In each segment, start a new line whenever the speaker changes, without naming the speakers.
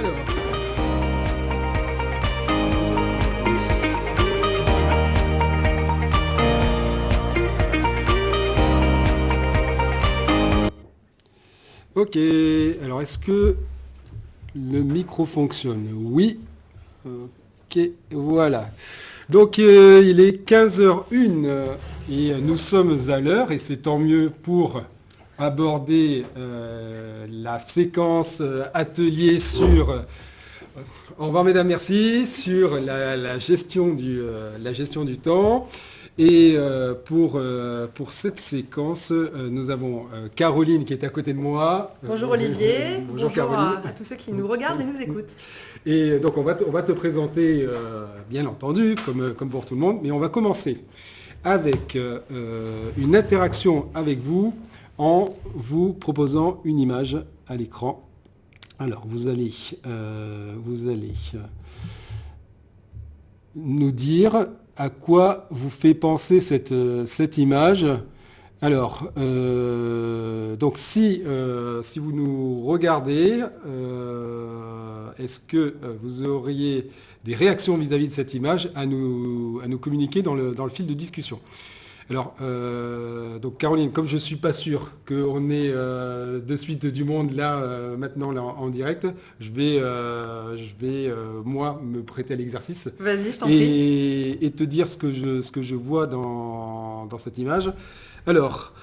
Alors. Ok, alors est-ce que le micro fonctionne? Oui. Ok, voilà. Donc il est 15h01 et nous sommes à l'heure et c'est tant mieux pour aborder la séquence atelier sur, au revoir mesdames, merci, sur la gestion du temps. Et pour cette séquence, nous avons Caroline qui est à côté de moi.
Bonjour Olivier, bonjour
Caroline.
à tous ceux qui nous regardent et nous écoutent.
Et donc on va te présenter, bien entendu, comme pour tout le monde, mais on va commencer avec une interaction avec vous en vous proposant une image à l'écran. Alors vous allez nous dire à quoi vous fait penser cette image. Alors, donc si vous nous regardez, est-ce que vous auriez des réactions vis-à-vis de cette image à nous communiquer dans le fil de discussion? Alors, donc Caroline, comme je ne suis pas sûr qu'on ait de suite du monde là, maintenant là, en direct, je vais moi me prêter à l'exercice.
Vas-y, je t'en prie.
Et te dire ce que je vois dans cette image. Alors,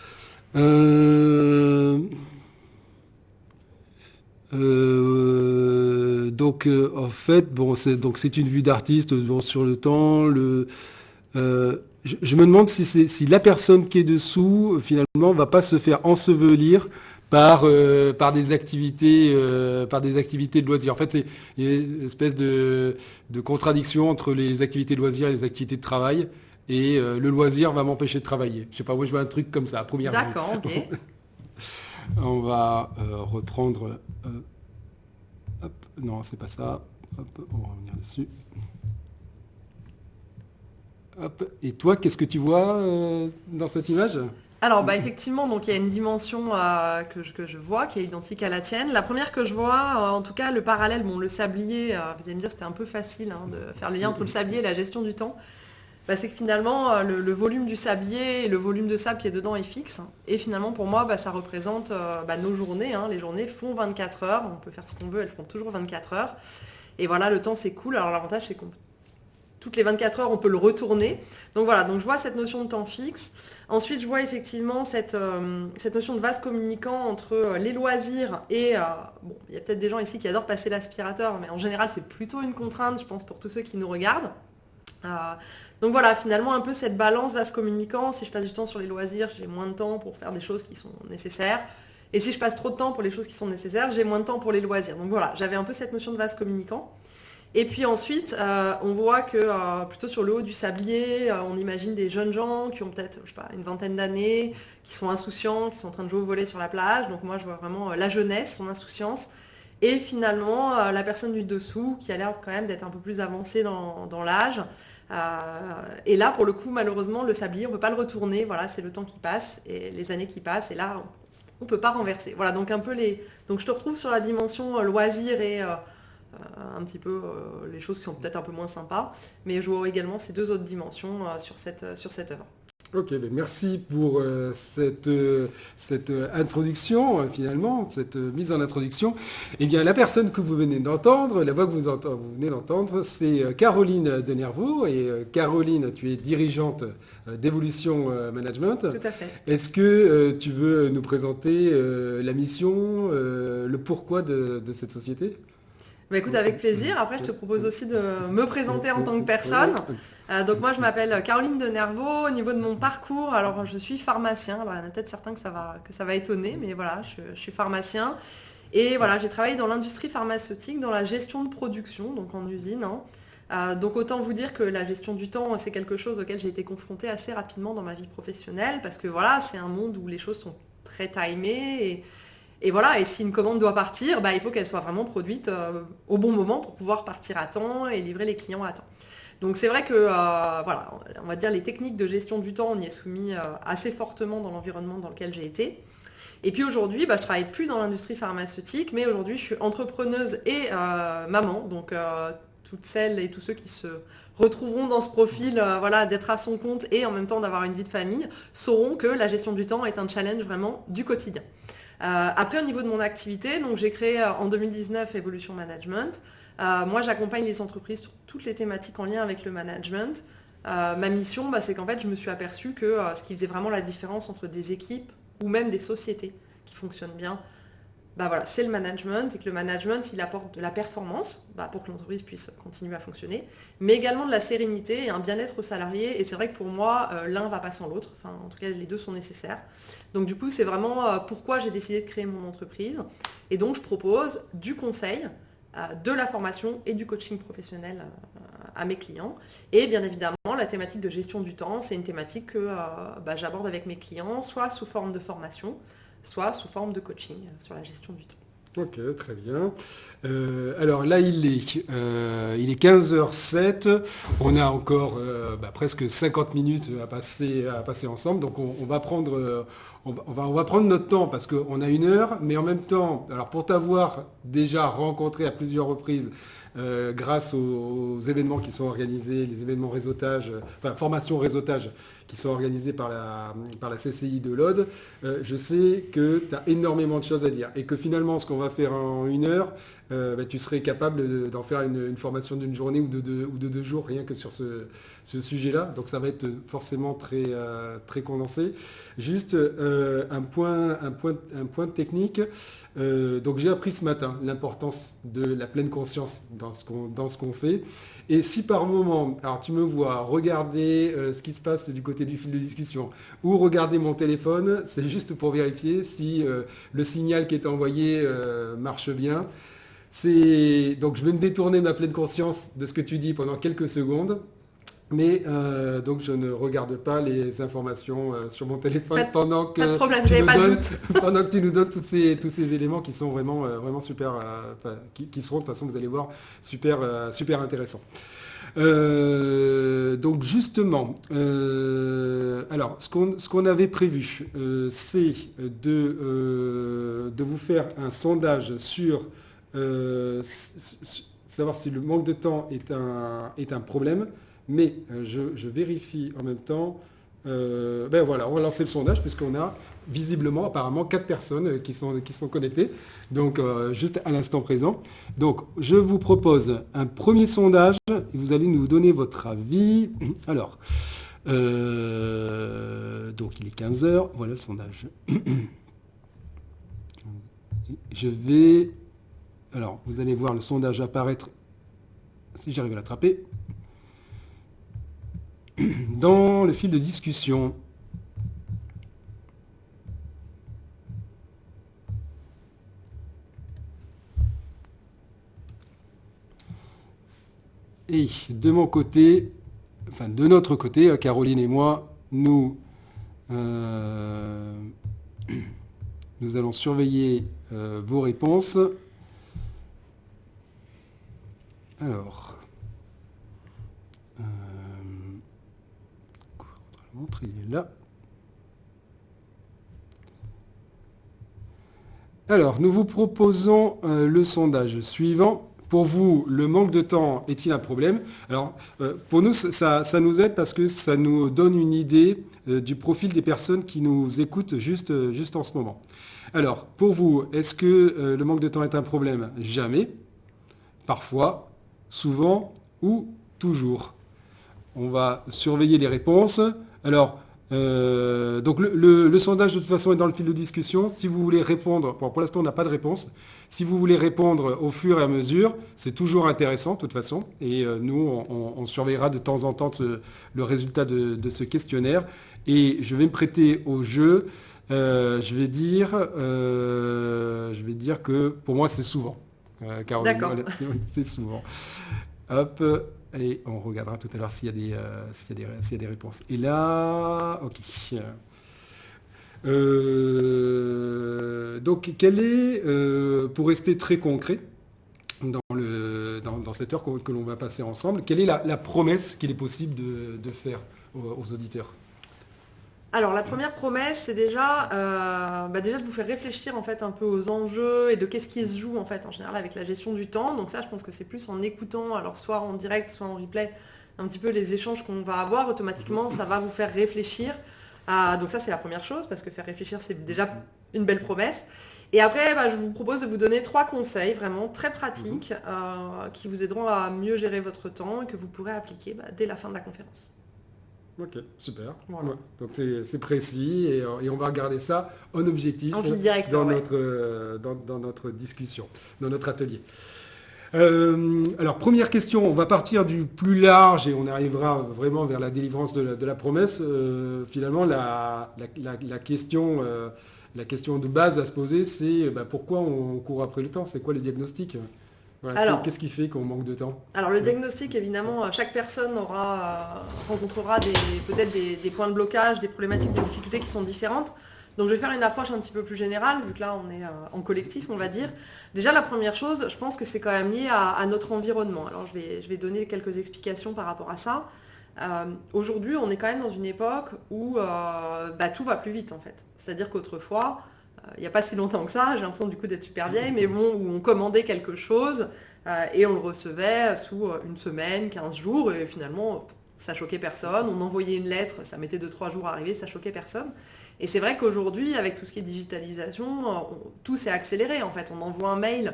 donc en fait, bon, c'est une vue d'artiste sur le temps. Je me demande si la personne qui est dessous, finalement, va pas se faire ensevelir par des activités de loisirs. En fait, c'est une espèce de contradiction entre les activités de loisirs et les activités de travail. Et le loisir va m'empêcher de travailler. Je sais pas, moi je vois un truc comme ça, à première vue.
D'accord, ok.
On va reprendre... hop, non, c'est pas ça. Hop, on va revenir dessus. Hop. Et toi, qu'est-ce que tu vois dans cette image ?
Alors, effectivement, donc il y a une dimension que je vois qui est identique à la tienne. La première que je vois, en tout cas, le parallèle, le sablier, vous allez me dire c'était un peu facile de faire le lien entre le sablier et la gestion du temps. C'est que finalement, le volume du sablier et le volume de sable qui est dedans est fixe. Et finalement, pour moi, ça représente nos journées. Les journées font 24 heures. On peut faire ce qu'on veut, elles font toujours 24 heures. Et voilà, le temps, c'est cool. Alors l'avantage, c'est que toutes les 24 heures, on peut le retourner. Donc voilà, donc je vois cette notion de temps fixe. Ensuite, je vois effectivement cette notion de vase communicant entre les loisirs et... il y a peut-être des gens ici qui adorent passer l'aspirateur, mais en général, c'est plutôt une contrainte, je pense, pour tous ceux qui nous regardent. Donc voilà, finalement un peu cette balance vase communicant. Si je passe du temps sur les loisirs, j'ai moins de temps pour faire des choses qui sont nécessaires. Et si je passe trop de temps pour les choses qui sont nécessaires, j'ai moins de temps pour les loisirs. Donc voilà, j'avais un peu cette notion de vase communicant. Et puis ensuite, on voit que plutôt sur le haut du sablier, on imagine des jeunes gens qui ont peut-être, je sais pas, une vingtaine d'années, qui sont insouciants, qui sont en train de jouer au volley sur la plage. Donc moi, je vois vraiment la jeunesse, son insouciance. Et finalement, la personne du dessous, qui a l'air quand même d'être un peu plus avancée dans l'âge. Et là, pour le coup, malheureusement, le sablier, on ne peut pas le retourner. Voilà, c'est le temps qui passe et les années qui passent. Et là, on ne peut pas renverser. Voilà, donc un peu donc je te retrouve sur la dimension loisir et un petit peu les choses qui sont peut-être un peu moins sympas. Mais je vois également ces deux autres dimensions sur cette œuvre.
Ok, merci pour cette introduction, finalement, cette mise en introduction. Eh bien, la personne que vous venez d'entendre, la voix que vous venez d'entendre, c'est Caroline Denervaux. Et Caroline, tu es dirigeante d'Evolution Management.
Tout à fait.
Est-ce que tu veux nous présenter la mission, le pourquoi de cette société ?
Écoute, avec plaisir. Après, je te propose aussi de me présenter en tant que personne. Donc moi, je m'appelle Caroline Denervaux. Au niveau de mon parcours, alors je suis pharmacien. Alors, il y en a peut-être certains que ça va étonner, mais voilà, je suis pharmacien. Et voilà, j'ai travaillé dans l'industrie pharmaceutique, dans la gestion de production, donc en usine. Donc autant vous dire que la gestion du temps, c'est quelque chose auquel j'ai été confrontée assez rapidement dans ma vie professionnelle, parce que voilà, c'est un monde où les choses sont très timées et voilà, et si une commande doit partir, il faut qu'elle soit vraiment produite au bon moment pour pouvoir partir à temps et livrer les clients à temps. Donc c'est vrai que, voilà, on va dire les techniques de gestion du temps, on y est soumis assez fortement dans l'environnement dans lequel j'ai été. Et puis aujourd'hui, je travaille plus dans l'industrie pharmaceutique, mais aujourd'hui, je suis entrepreneuse et maman. Donc, toutes celles et tous ceux qui se retrouveront dans ce profil, d'être à son compte et en même temps d'avoir une vie de famille, sauront que la gestion du temps est un challenge vraiment du quotidien. Après, au niveau de mon activité, donc j'ai créé en 2019 Evolution Management. Moi, j'accompagne les entreprises sur toutes les thématiques en lien avec le management. Ma mission, c'est qu'en fait, je me suis aperçue que ce qui faisait vraiment la différence entre des équipes ou même des sociétés qui fonctionnent bien, c'est le management, et que le management, il apporte de la performance pour que l'entreprise puisse continuer à fonctionner, mais également de la sérénité et un bien-être aux salariés. Et c'est vrai que pour moi, l'un ne va pas sans l'autre. Enfin, en tout cas, les deux sont nécessaires. Donc du coup, c'est vraiment pourquoi j'ai décidé de créer mon entreprise. Et donc, je propose du conseil, de la formation et du coaching professionnel à mes clients. Et bien évidemment, la thématique de gestion du temps, c'est une thématique que j'aborde avec mes clients, soit sous forme de formation, soit sous forme de coaching sur la gestion du temps.
Ok, très bien. Alors là, il est 15h07. On a encore presque 50 minutes à passer ensemble. Donc on va prendre notre temps parce qu'on a 1 heure. Mais en même temps, alors pour t'avoir déjà rencontré à plusieurs reprises, grâce aux événements qui sont organisés, les événements réseautage, formation réseautage qui sont organisés par la CCI de l'Aude, je sais que tu as énormément de choses à dire et que finalement ce qu'on va faire en 1 heure, tu serais capable d'en faire une formation d'une journée ou de 2 jours rien que sur ce sujet-là. Donc ça va être forcément très, très condensé. Juste un point technique. Donc j'ai appris ce matin l'importance de la pleine conscience dans ce qu'on fait. Et si par moment, alors tu me vois regarder ce qui se passe du côté du fil de discussion ou regarder mon téléphone, c'est juste pour vérifier si le signal qui est envoyé marche bien. Donc je vais me détourner de ma pleine conscience de ce que tu dis pendant quelques secondes. Mais donc je ne regarde pas les informations sur mon téléphone pendant que tu nous donnes tous ces éléments qui sont vraiment super, qui seront de toute façon, vous allez voir, super intéressants. Donc justement, alors ce qu'on avait prévu, c'est de vous faire un sondage sur savoir si le manque de temps est un problème. Mais je vérifie en même temps, on va lancer le sondage puisqu'on a visiblement apparemment 4 personnes qui sont connectées, donc juste à l'instant présent. Donc je vous propose un premier sondage et vous allez nous donner votre avis. Alors, donc il est 15h, voilà le sondage. Alors vous allez voir le sondage apparaître, si j'arrive à l'attraper, dans le fil de discussion. Et de mon côté, de notre côté, Caroline et moi, nous allons surveiller vos réponses. Alors, il est là. Alors, nous vous proposons le sondage suivant. Pour vous, le manque de temps est-il un problème? Alors, pour nous, ça nous aide parce que ça nous donne une idée du profil des personnes qui nous écoutent juste en ce moment. Alors, pour vous, est-ce que le manque de temps est un problème? Jamais. Parfois, souvent ou toujours. On va surveiller les réponses. Alors, donc le sondage de toute façon est dans le fil de discussion. Si vous voulez répondre, pour l'instant on n'a pas de réponse. Si vous voulez répondre au fur et à mesure, c'est toujours intéressant de toute façon. Et nous, on surveillera de temps en temps le résultat de ce questionnaire. Et je vais me prêter au jeu. Je vais dire que pour moi c'est souvent. Caroline,
d'accord.
Voilà, c'est souvent. Hop. Et on regardera tout à l'heure s'il y a des réponses. Et là, ok. Donc, quel est, pour rester très concret, dans cette heure que l'on va passer ensemble, quelle est la promesse qu'il est possible de faire aux auditeurs?
Alors la première promesse, c'est déjà de vous faire réfléchir en fait un peu aux enjeux et de qu'est-ce qui se joue en fait en général avec la gestion du temps. Donc ça, je pense que c'est plus en écoutant, alors soit en direct, soit en replay, un petit peu les échanges qu'on va avoir. Automatiquement, ça va vous faire réfléchir. Donc ça, c'est la première chose parce que faire réfléchir, c'est déjà une belle promesse. Et après, je vous propose de vous donner 3 conseils vraiment très pratiques qui vous aideront à mieux gérer votre temps et que vous pourrez appliquer dès la fin de la conférence.
Ok, super.
Voilà.
Ouais. Donc c'est précis et on va regarder ça en objectif
En fil directeur,
dans notre discussion, dans notre atelier. Alors première question, on va partir du plus large et on arrivera vraiment vers la délivrance de la promesse. Finalement, la question de base à se poser, c'est pourquoi on court après le temps? C'est quoi les diagnostics? Voilà,
Alors,
qu'est-ce qui fait qu'on manque de temps?
Alors le diagnostic, évidemment, chaque personne rencontrera peut-être des points de blocage, des problématiques, des difficultés qui sont différentes. Donc je vais faire une approche un petit peu plus générale, vu que là on est en collectif, on va dire. Déjà la première chose, je pense que c'est quand même lié à notre environnement. Alors je vais donner quelques explications par rapport à ça. Aujourd'hui, on est quand même dans une époque où tout va plus vite en fait. C'est-à-dire qu'autrefois, il n'y a pas si longtemps que ça, j'ai l'impression du coup d'être super vieille, mais bon, où on commandait quelque chose et on le recevait sous une semaine, 15 jours, et finalement, ça choquait personne. On envoyait une lettre, ça mettait 2-3 jours à arriver, ça choquait personne. Et c'est vrai qu'aujourd'hui, avec tout ce qui est digitalisation, tout s'est accéléré en fait. On envoie un mail,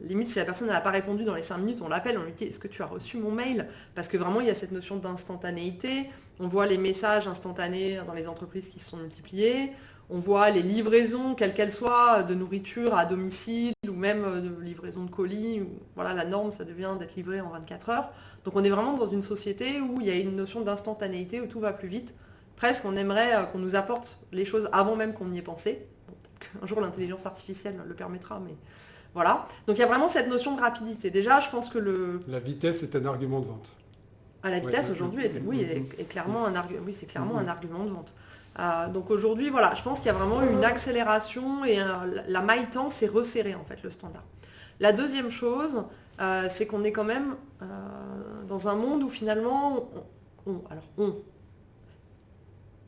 limite si la personne n'a pas répondu dans les 5 minutes, on l'appelle, on lui dit est-ce que tu as reçu mon mail? Parce que vraiment, il y a cette notion d'instantanéité. On voit les messages instantanés dans les entreprises qui se sont multipliés. On voit les livraisons, quelles qu'elles soient, de nourriture à domicile ou même de livraison de colis. Voilà, la norme, ça devient d'être livré en 24 heures. Donc on est vraiment dans une société où il y a une notion d'instantanéité, où tout va plus vite. Presque, on aimerait qu'on nous apporte les choses avant même qu'on y ait pensé. Bon, peut-être qu'un jour, l'intelligence artificielle le permettra, mais voilà. Donc il y a vraiment cette notion de rapidité. Déjà, je pense que
La vitesse est un argument de vente.
la vitesse, aujourd'hui, est clairement un argument. Oui, c'est clairement un argument de vente. Donc aujourd'hui, voilà, je pense qu'il y a vraiment une accélération et la maille temps s'est resserrée en fait, le standard. La deuxième chose, c'est qu'on est quand même dans un monde où finalement,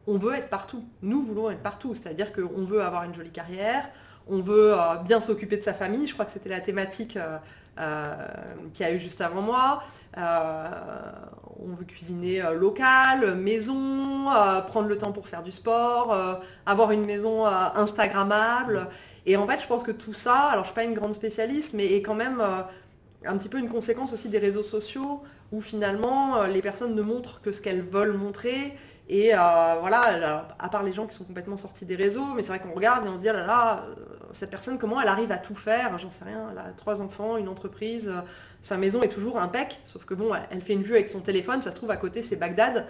on veut être partout. Nous voulons être partout, c'est-à-dire qu'on veut avoir une jolie carrière, on veut bien s'occuper de sa famille, je crois que c'était la thématique qu'il y a eu juste avant moi. On veut cuisiner local, maison, prendre le temps pour faire du sport, avoir une maison instagrammable. Et en fait, je pense que tout ça, alors je ne suis pas une grande spécialiste, mais est quand même un petit peu une conséquence aussi des réseaux sociaux, où finalement les personnes ne montrent que ce qu'elles veulent montrer. Et voilà, alors, à part les gens qui sont complètement sortis des réseaux, mais c'est vrai qu'on regarde et on se dit, ah là là, cette personne, comment elle arrive à tout faire? J'en sais rien, elle a 3 enfants, une entreprise, sa maison est toujours impec, sauf que bon, elle fait une vue avec son téléphone, ça se trouve à côté, c'est Bagdad.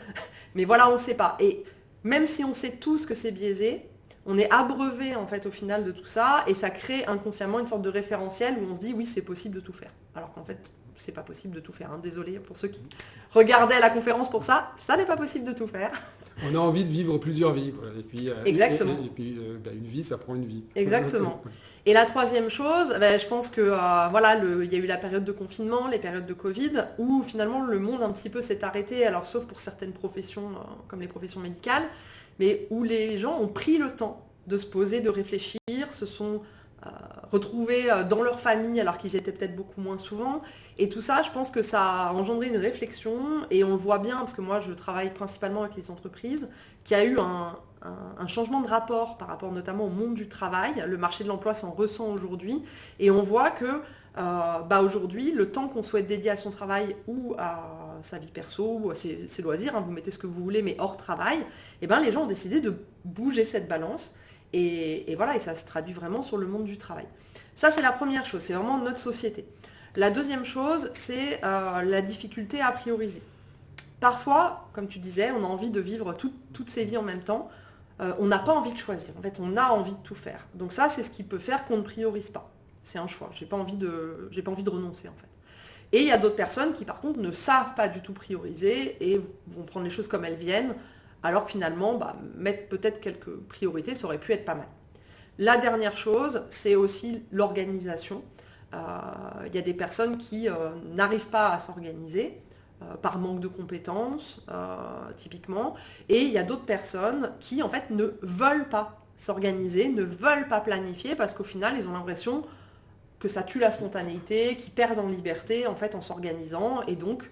Mais voilà, on ne sait pas. Et même si on sait tous que c'est biaisé, on est abreuvé en fait au final de tout ça, et ça crée inconsciemment une sorte de référentiel où on se dit, oui, c'est possible de tout faire. Alors qu'en fait, c'est pas possible de tout faire. Hein. Désolée pour ceux qui regardaient la conférence pour ça, ça n'est pas possible de tout faire.
On a envie de vivre plusieurs vies. Quoi. Et puis,
exactement.
Et puis une vie, ça prend une vie.
Exactement. Et la troisième chose, je pense que voilà, il y a eu la période de confinement, les périodes de Covid, où finalement le monde un petit peu s'est arrêté, alors sauf pour certaines professions, comme les professions médicales, mais où les gens ont pris le temps de se poser, de réfléchir, se sont retrouvés dans leur famille alors qu'ils étaient peut-être beaucoup moins souvent. Et tout ça, je pense que ça a engendré une réflexion, et on le voit bien, parce que moi je travaille principalement avec les entreprises, qu'il y a eu un changement de rapport par rapport notamment au monde du travail. Le marché de l'emploi s'en ressent aujourd'hui, et on voit que aujourd'hui, le temps qu'on souhaite dédier à son travail ou à sa vie perso ou à ses loisirs, hein, vous mettez ce que vous voulez, mais hors travail, les gens ont décidé de bouger cette balance. Et voilà, et ça se traduit vraiment sur le monde du travail. Ça, c'est la première chose, c'est vraiment notre société. La deuxième chose, c'est la difficulté à prioriser. Parfois, comme tu disais, on a envie de vivre toutes ses vies en même temps. On n'a pas envie de choisir. En fait, on a envie de tout faire. Donc ça, c'est ce qui peut faire qu'on ne priorise pas. C'est un choix. J'ai pas envie de renoncer, en fait. Et il y a d'autres personnes qui, par contre, ne savent pas du tout prioriser et vont prendre les choses comme elles viennent, alors que finalement, mettre peut-être quelques priorités, ça aurait pu être pas mal. La dernière chose, c'est aussi l'organisation. Il y a des personnes qui n'arrivent pas à s'organiser. par manque de compétences, typiquement. Et il y a d'autres personnes qui, en fait, ne veulent pas s'organiser, ne veulent pas planifier, parce qu'au final, ils ont l'impression que ça tue la spontanéité, qu'ils perdent en liberté, en fait, en s'organisant. Et donc,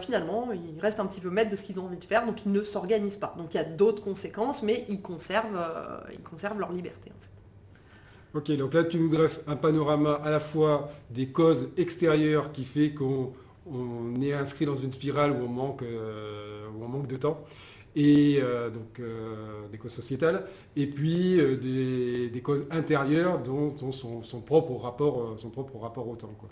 finalement, ils restent un petit peu maîtres de ce qu'ils ont envie de faire, donc ils ne s'organisent pas. Donc il y a d'autres conséquences, mais ils conservent leur liberté, en fait.
Ok, donc là tu nous dresses un panorama à la fois des causes extérieures qui fait qu'on est inscrit dans une spirale où on manque de temps, et des causes sociétales, et puis des causes intérieures dont son propre rapport au temps, quoi.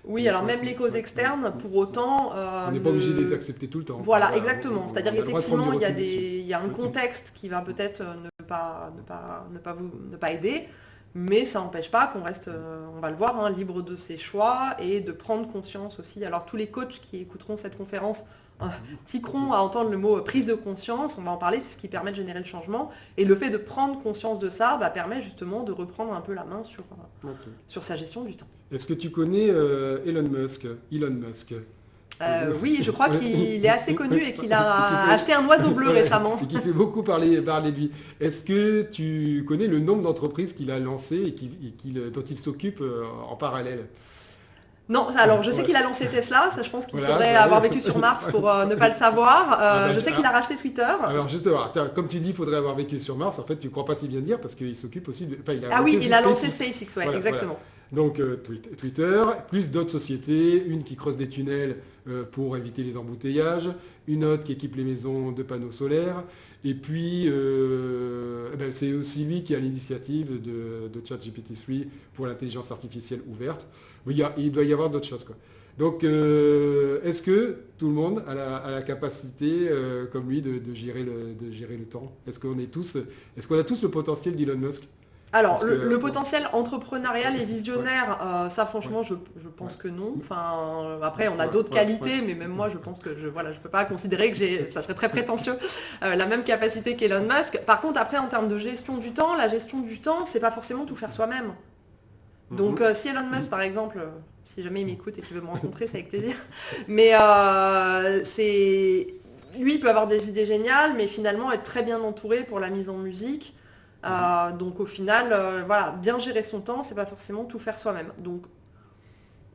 Oui, alors même les causes externes, pour autant...
on n'est pas obligé de les accepter tout le temps.
Voilà, exactement. C'est-à-dire qu'effectivement, il y a un
Oui.
contexte qui va peut-être ne pas aider, mais ça n'empêche pas qu'on reste, on va le voir, hein, libre de ses choix et de prendre conscience aussi. Alors tous les coachs qui écouteront cette conférence tiqueront à entendre le mot prise de conscience, on va en parler, c'est ce qui permet de générer le changement. Et le fait de prendre conscience de ça permet justement de reprendre un peu la main sur sa gestion du temps.
Est-ce que tu connais Elon Musk?
Oui, je crois qu'il est assez connu et qu'il a acheté un oiseau bleu récemment.
Et qui fait beaucoup parler de lui. Est-ce que tu connais le nombre d'entreprises qu'il a lancées et dont il s'occupe en parallèle?
Non, alors je sais qu'il a lancé Tesla, ça je pense qu'il faudrait avoir vécu sur Mars pour ne pas le savoir. Je sais qu'il a racheté Twitter.
Alors justement, comme tu dis, il faudrait avoir vécu sur Mars, en fait tu ne crois pas si bien dire parce qu'il s'occupe aussi de...
il a lancé SpaceX, ouais, voilà, exactement.
Voilà. Donc Twitter, plus d'autres sociétés, une qui creuse des tunnels pour éviter les embouteillages, une autre qui équipe les maisons de panneaux solaires, et puis c'est aussi lui qui a l'initiative de ChatGPT-3 pour l'intelligence artificielle ouverte. Il doit y avoir d'autres choses, quoi. Donc, est-ce que tout le monde a la capacité, comme lui, de gérer le temps? Est-ce qu'on a tous le potentiel d'Elon Musk?
Alors, le potentiel entrepreneurial et visionnaire, ça franchement, je pense que non. Enfin, après, on a d'autres qualités, mais même moi, je pense que je peux pas considérer que ça serait très prétentieux, la même capacité qu'Elon Musk. Par contre, après, en termes de gestion du temps, la gestion du temps, c'est pas forcément tout faire soi-même. Donc si Elon Musk par exemple, si jamais il m'écoute et qu'il veut me rencontrer, c'est avec plaisir. Mais lui il peut avoir des idées géniales, mais finalement être très bien entouré pour la mise en musique. Donc au final, bien gérer son temps, c'est pas forcément tout faire soi-même. Donc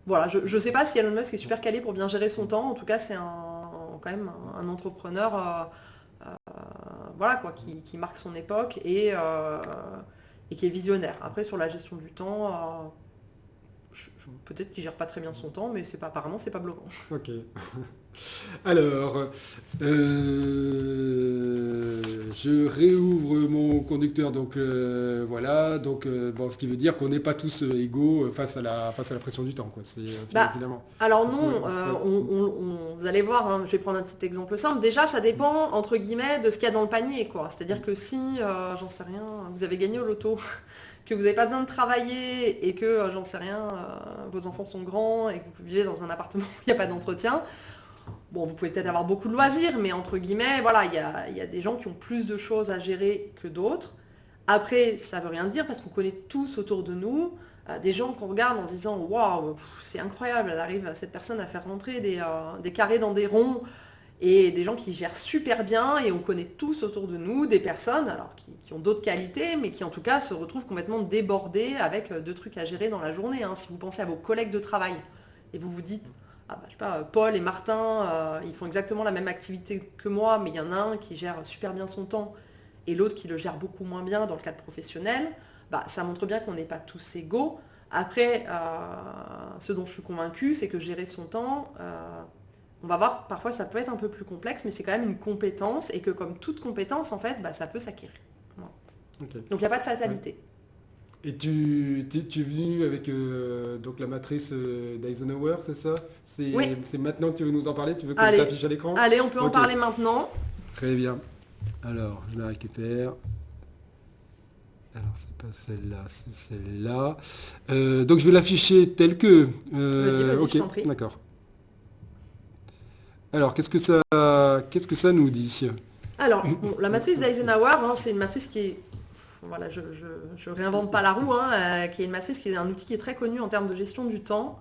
voilà, je sais pas si Elon Musk est super calé pour bien gérer son temps. En tout cas, c'est quand même un entrepreneur qui marque son époque et qui est visionnaire. Après, sur la gestion du temps, peut-être qu'il gère pas très bien son temps, mais apparemment, c'est pas bloquant.
Ok. Alors, je réouvre mon conducteur, donc voilà, donc ce qui veut dire qu'on n'est pas tous égaux face à la pression du temps, quoi. C'est évidemment.
Alors non, vous allez voir, hein, je vais prendre un petit exemple simple. Déjà, ça dépend entre guillemets de ce qu'il y a dans le panier, quoi. C'est-à-dire que si, j'en sais rien, vous avez gagné au loto, que vous n'avez pas besoin de travailler et que, j'en sais rien, vos enfants sont grands et que vous vivez dans un appartement où il n'y a pas d'entretien. Bon, vous pouvez peut-être avoir beaucoup de loisirs, mais entre guillemets, voilà, il y a des gens qui ont plus de choses à gérer que d'autres. Après, ça veut rien dire parce qu'on connaît tous autour de nous des gens qu'on regarde en se disant « Waouh, c'est incroyable, cette personne à faire rentrer des carrés dans des ronds » et des gens qui gèrent super bien et on connaît tous autour de nous des personnes alors qui ont d'autres qualités, mais qui en tout cas se retrouvent complètement débordées avec 2 trucs à gérer dans la journée. Hein. Si vous pensez à vos collègues de travail et vous vous dites je sais pas, Paul et Martin, ils font exactement la même activité que moi, mais il y en a un qui gère super bien son temps et l'autre qui le gère beaucoup moins bien dans le cadre professionnel, ça montre bien qu'on n'est pas tous égaux. Après, ce dont je suis convaincue, c'est que gérer son temps, on va voir, parfois ça peut être un peu plus complexe, mais c'est quand même une compétence et que comme toute compétence, en fait, ça peut s'acquérir. Voilà. Okay. Donc il n'y a pas de fatalité.
Ouais. Et tu es venu avec donc la matrice d'Eisenhower, c'est ça?
Oui.
C'est maintenant que tu veux nous en parler? Tu veux qu'on t'affiche à l'écran?
Allez, on peut en parler maintenant.
Très bien. Alors, je la récupère. Alors, c'est pas celle-là, c'est celle-là. Donc, je vais l'afficher telle que...
Vas-y, je t'en prie.
D'accord. Alors, qu'est-ce que ça nous dit?
Alors, la matrice d'Eisenhower, c'est une matrice qui est... Voilà, je réinvente pas la roue, qui est une matrice qui est un outil qui est très connu en termes de gestion du temps.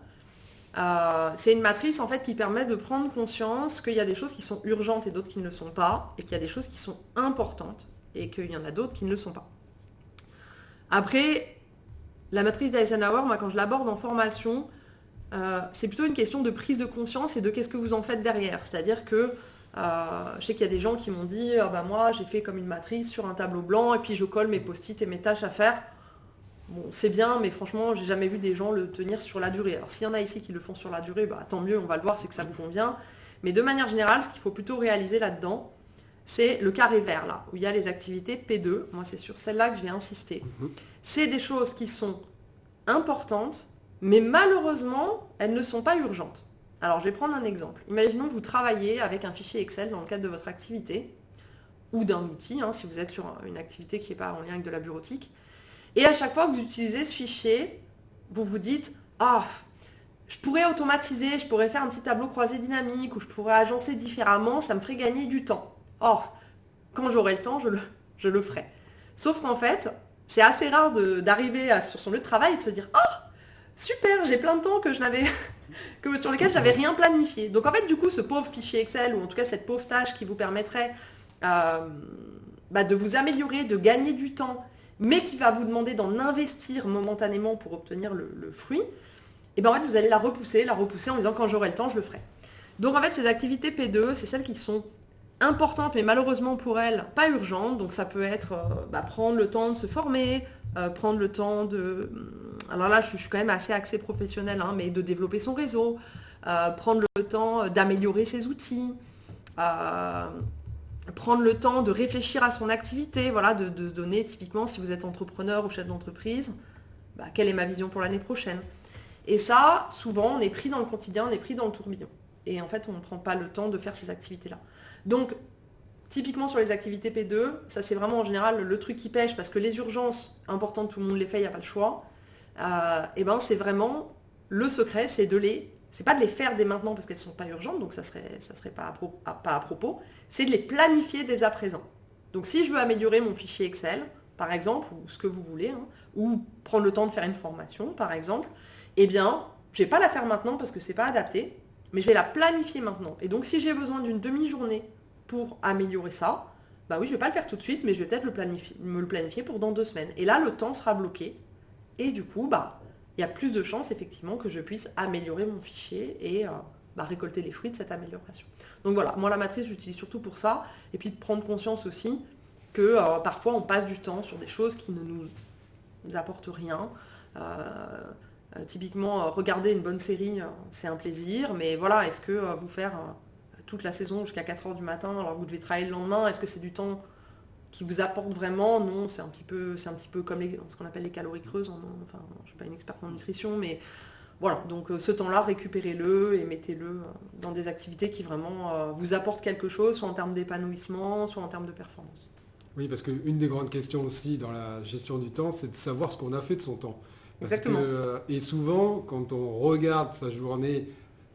C'est une matrice en fait qui permet de prendre conscience qu'il y a des choses qui sont urgentes et d'autres qui ne le sont pas, et qu'il y a des choses qui sont importantes et qu'il y en a d'autres qui ne le sont pas. Après, la matrice d'Eisenhower, moi quand je l'aborde en formation, c'est plutôt une question de prise de conscience et de qu'est-ce que vous en faites derrière. C'est-à-dire que je sais qu'il y a des gens qui m'ont dit moi j'ai fait comme une matrice sur un tableau blanc et puis je colle mes post-it et mes tâches à faire. Bon, c'est bien, mais franchement, j'ai jamais vu des gens le tenir sur la durée. Alors, s'il y en a ici qui le font sur la durée, tant mieux, on va le voir, c'est que ça vous convient. Mais de manière générale, ce qu'il faut plutôt réaliser là-dedans, c'est le carré vert, là, où il y a les activités P2. Moi, c'est sur celle-là que je vais insister. C'est des choses qui sont importantes, mais malheureusement, elles ne sont pas urgentes. Alors, je vais prendre un exemple. Imaginons que vous travaillez avec un fichier Excel dans le cadre de votre activité, ou d'un outil, si vous êtes sur une activité qui n'est pas en lien avec de la bureautique. Et à chaque fois que vous utilisez ce fichier, vous vous dites « Ah, je pourrais automatiser, je pourrais faire un petit tableau croisé dynamique ou je pourrais agencer différemment, ça me ferait gagner du temps. Or, quand j'aurai le temps, je le ferai. » Sauf qu'en fait, c'est assez rare d'arriver sur son lieu de travail et de se dire « Ah, super, j'ai plein de temps sur lequel je n'avais rien planifié. » Donc en fait, du coup, ce pauvre fichier Excel, ou en tout cas cette pauvre tâche qui vous permettrait de vous améliorer, de gagner du temps, mais qui va vous demander d'en investir momentanément pour obtenir le fruit, et en fait, vous allez la repousser en disant quand j'aurai le temps, je le ferai. Donc en fait, ces activités P2, c'est celles qui sont importantes, mais malheureusement pour elles, pas urgentes. Donc ça peut être prendre le temps de se former, prendre le temps de... Alors là, je suis quand même assez axée professionnelle, mais de développer son réseau, prendre le temps d'améliorer ses outils, prendre le temps de réfléchir à son activité, voilà, de donner typiquement, si vous êtes entrepreneur ou chef d'entreprise, quelle est ma vision pour l'année prochaine. Et ça, souvent, on est pris dans le quotidien, on est pris dans le tourbillon. Et en fait, on ne prend pas le temps de faire ces activités-là. Donc, typiquement sur les activités P2, ça c'est vraiment en général le truc qui pêche, parce que les urgences importantes, tout le monde les fait, il n'y a pas le choix. C'est vraiment le secret, c'est pas de les faire dès maintenant parce qu'elles ne sont pas urgentes, donc ça serait pas à propos, c'est de les planifier dès à présent. Donc si je veux améliorer mon fichier Excel, par exemple, ou ce que vous voulez, ou prendre le temps de faire une formation, par exemple, je ne vais pas la faire maintenant parce que ce n'est pas adapté, mais je vais la planifier maintenant. Et donc si j'ai besoin d'une demi-journée pour améliorer ça, je ne vais pas le faire tout de suite, mais je vais peut-être me le planifier pour dans 2 semaines. Et là, le temps sera bloqué, et du coup, il y a plus de chances effectivement que je puisse améliorer mon fichier et récolter les fruits de cette amélioration. Donc voilà, moi la matrice j'utilise surtout pour ça, et puis de prendre conscience aussi que parfois on passe du temps sur des choses qui ne nous apportent rien. Typiquement, regarder une bonne série, c'est un plaisir, mais voilà, est-ce que vous faire toute la saison jusqu'à 4h du matin alors que vous devez travailler le lendemain, est-ce que c'est du temps qui vous apporte vraiment? Non, c'est un petit peu comme ce qu'on appelle les calories creuses. Enfin, je ne suis pas une experte en nutrition, mais voilà. Donc ce temps-là, récupérez-le et mettez-le dans des activités qui vraiment vous apportent quelque chose, soit en termes d'épanouissement, soit en termes de performance.
Oui, parce qu'une des grandes questions aussi dans la gestion du temps, c'est de savoir ce qu'on a fait de son temps.
Exactement.
Et souvent, quand on regarde sa journée,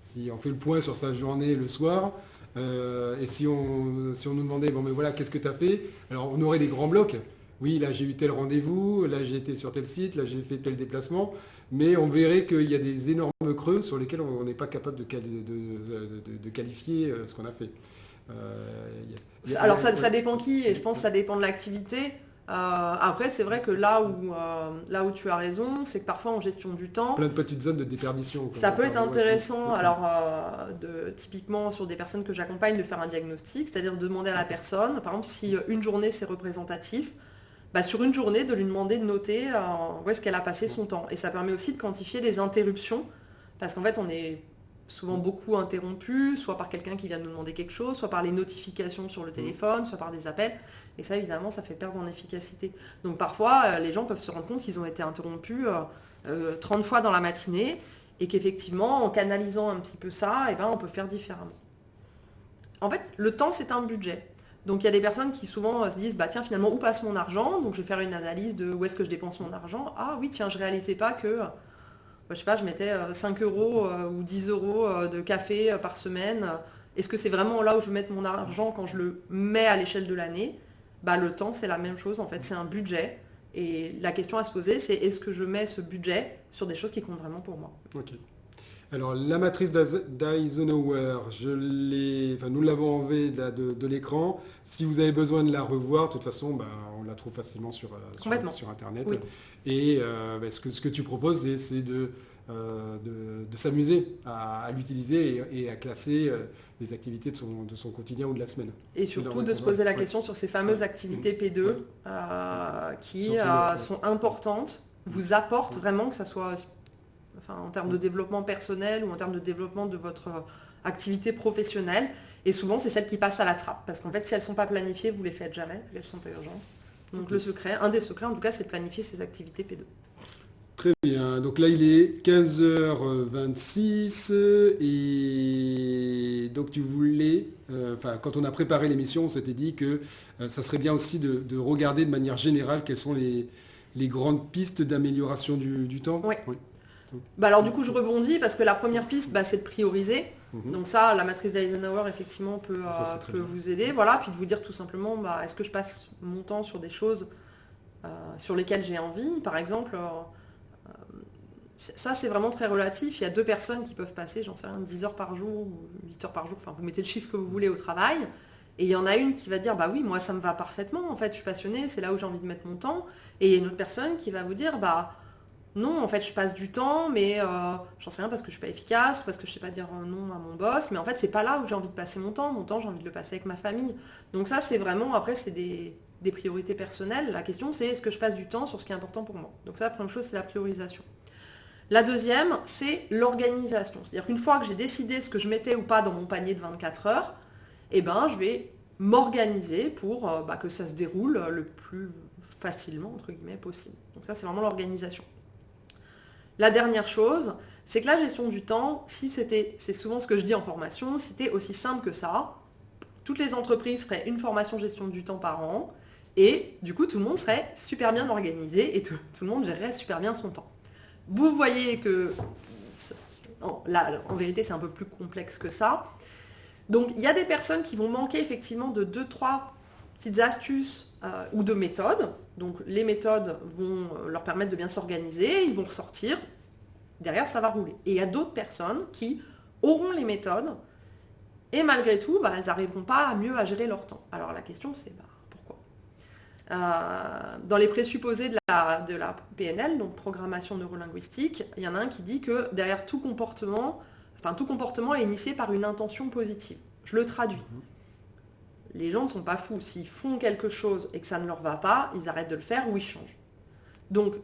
si on fait le point sur sa journée le soir, et si on nous demandait, voilà, qu'est-ce que tu as fait? Alors, on aurait des grands blocs. Oui, là, j'ai eu tel rendez-vous, là, j'ai été sur tel site, là, j'ai fait tel déplacement. Mais on verrait qu'il y a des énormes creux sur lesquels on n'est pas capable de qualifier ce qu'on a fait.
Alors, ça dépend qui, et je pense que ça dépend de l'activité. Après, c'est vrai que là où tu as raison, c'est que parfois en gestion du temps,
plein de petites zones de déperdition.
Ça peut être intéressant, typiquement sur des personnes que j'accompagne, de faire un diagnostic, c'est-à-dire de demander à la personne, par exemple, si une journée c'est représentatif, sur une journée, de lui demander de noter où est-ce qu'elle a passé son temps. Et ça permet aussi de quantifier les interruptions, parce qu'en fait, on est souvent beaucoup interrompu, soit par quelqu'un qui vient de nous demander quelque chose, soit par les notifications sur le téléphone, soit par des appels. Et ça, évidemment, ça fait perdre en efficacité. Donc parfois, les gens peuvent se rendre compte qu'ils ont été interrompus 30 fois dans la matinée, et qu'effectivement, en canalisant un petit peu ça, on peut faire différemment. En fait, le temps, c'est un budget. Donc il y a des personnes qui souvent se disent, tiens, finalement, où passe mon argent? Donc je vais faire une analyse de où est-ce que je dépense mon argent. Ah oui, tiens, je ne réalisais pas que... je sais pas, je mettais 5 euros ou 10 euros de café par semaine. Est-ce que c'est vraiment là où je vais mettre mon argent quand je le mets à l'échelle de l'année? Le temps, c'est la même chose. En fait, c'est un budget. Et la question à se poser, c'est est-ce que je mets ce budget sur des choses qui comptent vraiment pour moi?
Ok. Alors, la matrice d'Eisenhower, nous l'avons enlevée de l'écran. Si vous avez besoin de la revoir, de toute façon, on la trouve facilement sur Internet.
Oui.
Et ce que tu proposes, c'est de s'amuser à l'utiliser et à classer les activités de son quotidien ou de la semaine.
Et surtout de se poser la question sur ces fameuses activités P2 qui sont importantes, vous apportent vraiment, que ça soit en termes de développement personnel ou en termes de développement de votre activité professionnelle. Et souvent, c'est celles qui passent à la trappe. Parce qu'en fait, si elles ne sont pas planifiées, vous ne les faites jamais, vu qu'elles ne sont pas urgentes. Donc un des secrets, en tout cas, c'est de planifier ces activités P2.
Très bien. Donc là, il est 15h26 et donc tu voulais, quand on a préparé l'émission, on s'était dit que ça serait bien aussi de regarder de manière générale quelles sont les grandes pistes d'amélioration du temps.
Oui. Alors du coup, je rebondis parce que la première piste, c'est de prioriser. Donc ça, la matrice d'Eisenhower, effectivement, peut vous aider. Voilà, puis de vous dire tout simplement, est-ce que je passe mon temps sur des choses sur lesquelles j'ai envie. Par exemple, ça c'est vraiment très relatif. Il y a 2 personnes qui peuvent passer, j'en sais rien, 10 heures par jour ou 8 heures par jour. Enfin, vous mettez le chiffre que vous voulez au travail. Et il y en a une qui va dire, oui, moi ça me va parfaitement. En fait, je suis passionnée, c'est là où j'ai envie de mettre mon temps. Et il y a une autre personne qui va vous dire, non, en fait, je passe du temps, mais j'en sais rien parce que je suis pas efficace, ou parce que je sais pas dire non à mon boss. Mais en fait, c'est pas là où j'ai envie de passer mon temps. Mon temps, j'ai envie de le passer avec ma famille. Donc ça, c'est vraiment, après, c'est des priorités personnelles. La question, c'est est-ce que je passe du temps sur ce qui est important pour moi. Donc ça, la première chose, c'est la priorisation. La deuxième, c'est l'organisation. C'est-à-dire qu'une fois que j'ai décidé ce que je mettais ou pas dans mon panier de 24 heures, je vais m'organiser pour que ça se déroule le plus facilement, entre guillemets, possible. Donc ça, c'est vraiment l'organisation. La dernière chose, c'est que la gestion du temps, c'est souvent ce que je dis en formation, c'était aussi simple que ça. Toutes les entreprises feraient une formation gestion du temps par an et du coup, tout le monde serait super bien organisé et tout le monde gérerait super bien son temps. Vous voyez que là, en vérité, c'est un peu plus complexe que ça. Donc, il y a des personnes qui vont manquer effectivement de 2-3 petites astuces ou de méthodes. Donc, les méthodes vont leur permettre de bien s'organiser, ils vont ressortir. Derrière, ça va rouler. Et il y a d'autres personnes qui auront les méthodes et malgré tout, elles n'arriveront pas à mieux à gérer leur temps. Alors, la question, c'est pourquoi ? Dans les présupposés de la PNL, donc programmation neurolinguistique, il y en a un qui dit que derrière tout comportement est initié par une intention positive. Je le traduis. Les gens ne sont pas fous. S'ils font quelque chose et que ça ne leur va pas, ils arrêtent de le faire ou ils changent. Donc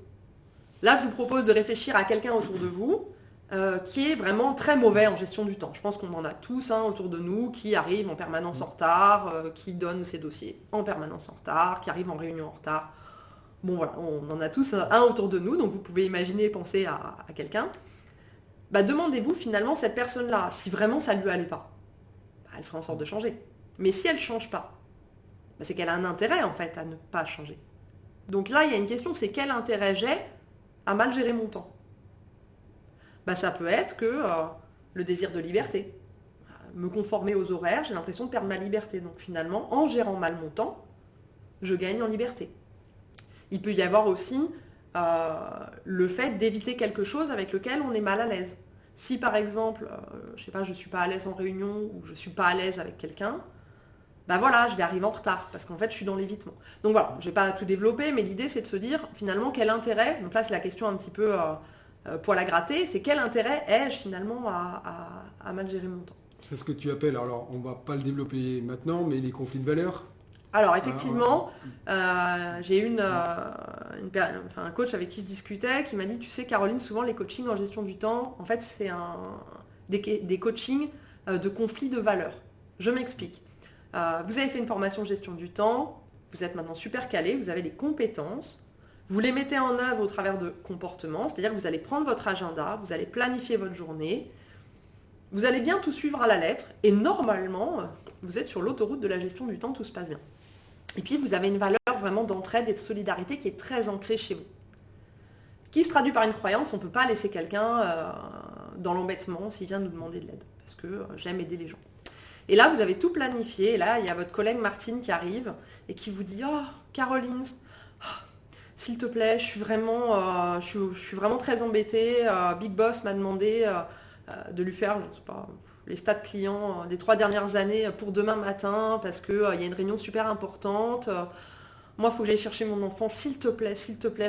là, je vous propose de réfléchir à quelqu'un autour de vous qui est vraiment très mauvais en gestion du temps. Je pense qu'on en a tous autour de nous qui arrivent en permanence en retard, qui donnent ses dossiers en permanence en retard, qui arrivent en réunion en retard. Bon voilà, on en a tous un autour de nous, donc vous pouvez imaginer, penser à quelqu'un. Demandez-vous finalement cette personne-là, si vraiment ça ne lui allait pas. Elle fera en sorte de changer. Mais si elle ne change pas, c'est qu'elle a un intérêt en fait à ne pas changer. Donc là, il y a une question, c'est quel intérêt j'ai à mal gérer mon temps ? Ça peut être que le désir de liberté. Me conformer aux horaires, j'ai l'impression de perdre ma liberté. Donc finalement, en gérant mal mon temps, je gagne en liberté. Il peut y avoir aussi le fait d'éviter quelque chose avec lequel on est mal à l'aise. Si par exemple, je ne suis pas à l'aise en réunion ou je ne suis pas à l'aise avec quelqu'un, je vais arriver en retard parce qu'en fait je suis dans l'évitement. Donc voilà, je ne vais pas tout développer, mais l'idée c'est de se dire finalement quel intérêt, donc là c'est la question un petit peu poil à gratter, c'est quel intérêt ai-je finalement à mal gérer mon temps.
C'est ce que tu appelles, alors on ne va pas le développer maintenant, mais les conflits de valeurs.
Alors effectivement, j'ai un coach avec qui je discutais qui m'a dit, tu sais Caroline, souvent les coachings en gestion du temps, en fait c'est des coachings de conflits de valeurs. Je m'explique. Vous avez fait une formation de gestion du temps, vous êtes maintenant super calé, vous avez les compétences, vous les mettez en œuvre au travers de comportements, c'est-à-dire que vous allez prendre votre agenda, vous allez planifier votre journée, vous allez bien tout suivre à la lettre et normalement, vous êtes sur l'autoroute de la gestion du temps, tout se passe bien. Et puis, vous avez une valeur vraiment d'entraide et de solidarité qui est très ancrée chez vous. Qui se traduit par une croyance, on ne peut pas laisser quelqu'un dans l'embêtement s'il vient nous demander de l'aide. Parce que j'aime aider les gens. Et là, vous avez tout planifié. Et là, il y a votre collègue Martine qui arrive et qui vous dit « Oh, Caroline, s'il te plaît, je suis vraiment très embêtée. Big Boss m'a demandé de lui faire, je sais pas, les stats clients des 3 dernières années pour demain matin parce qu'il y a une réunion super importante. Moi, il faut que j'aille chercher mon enfant. S'il te plaît,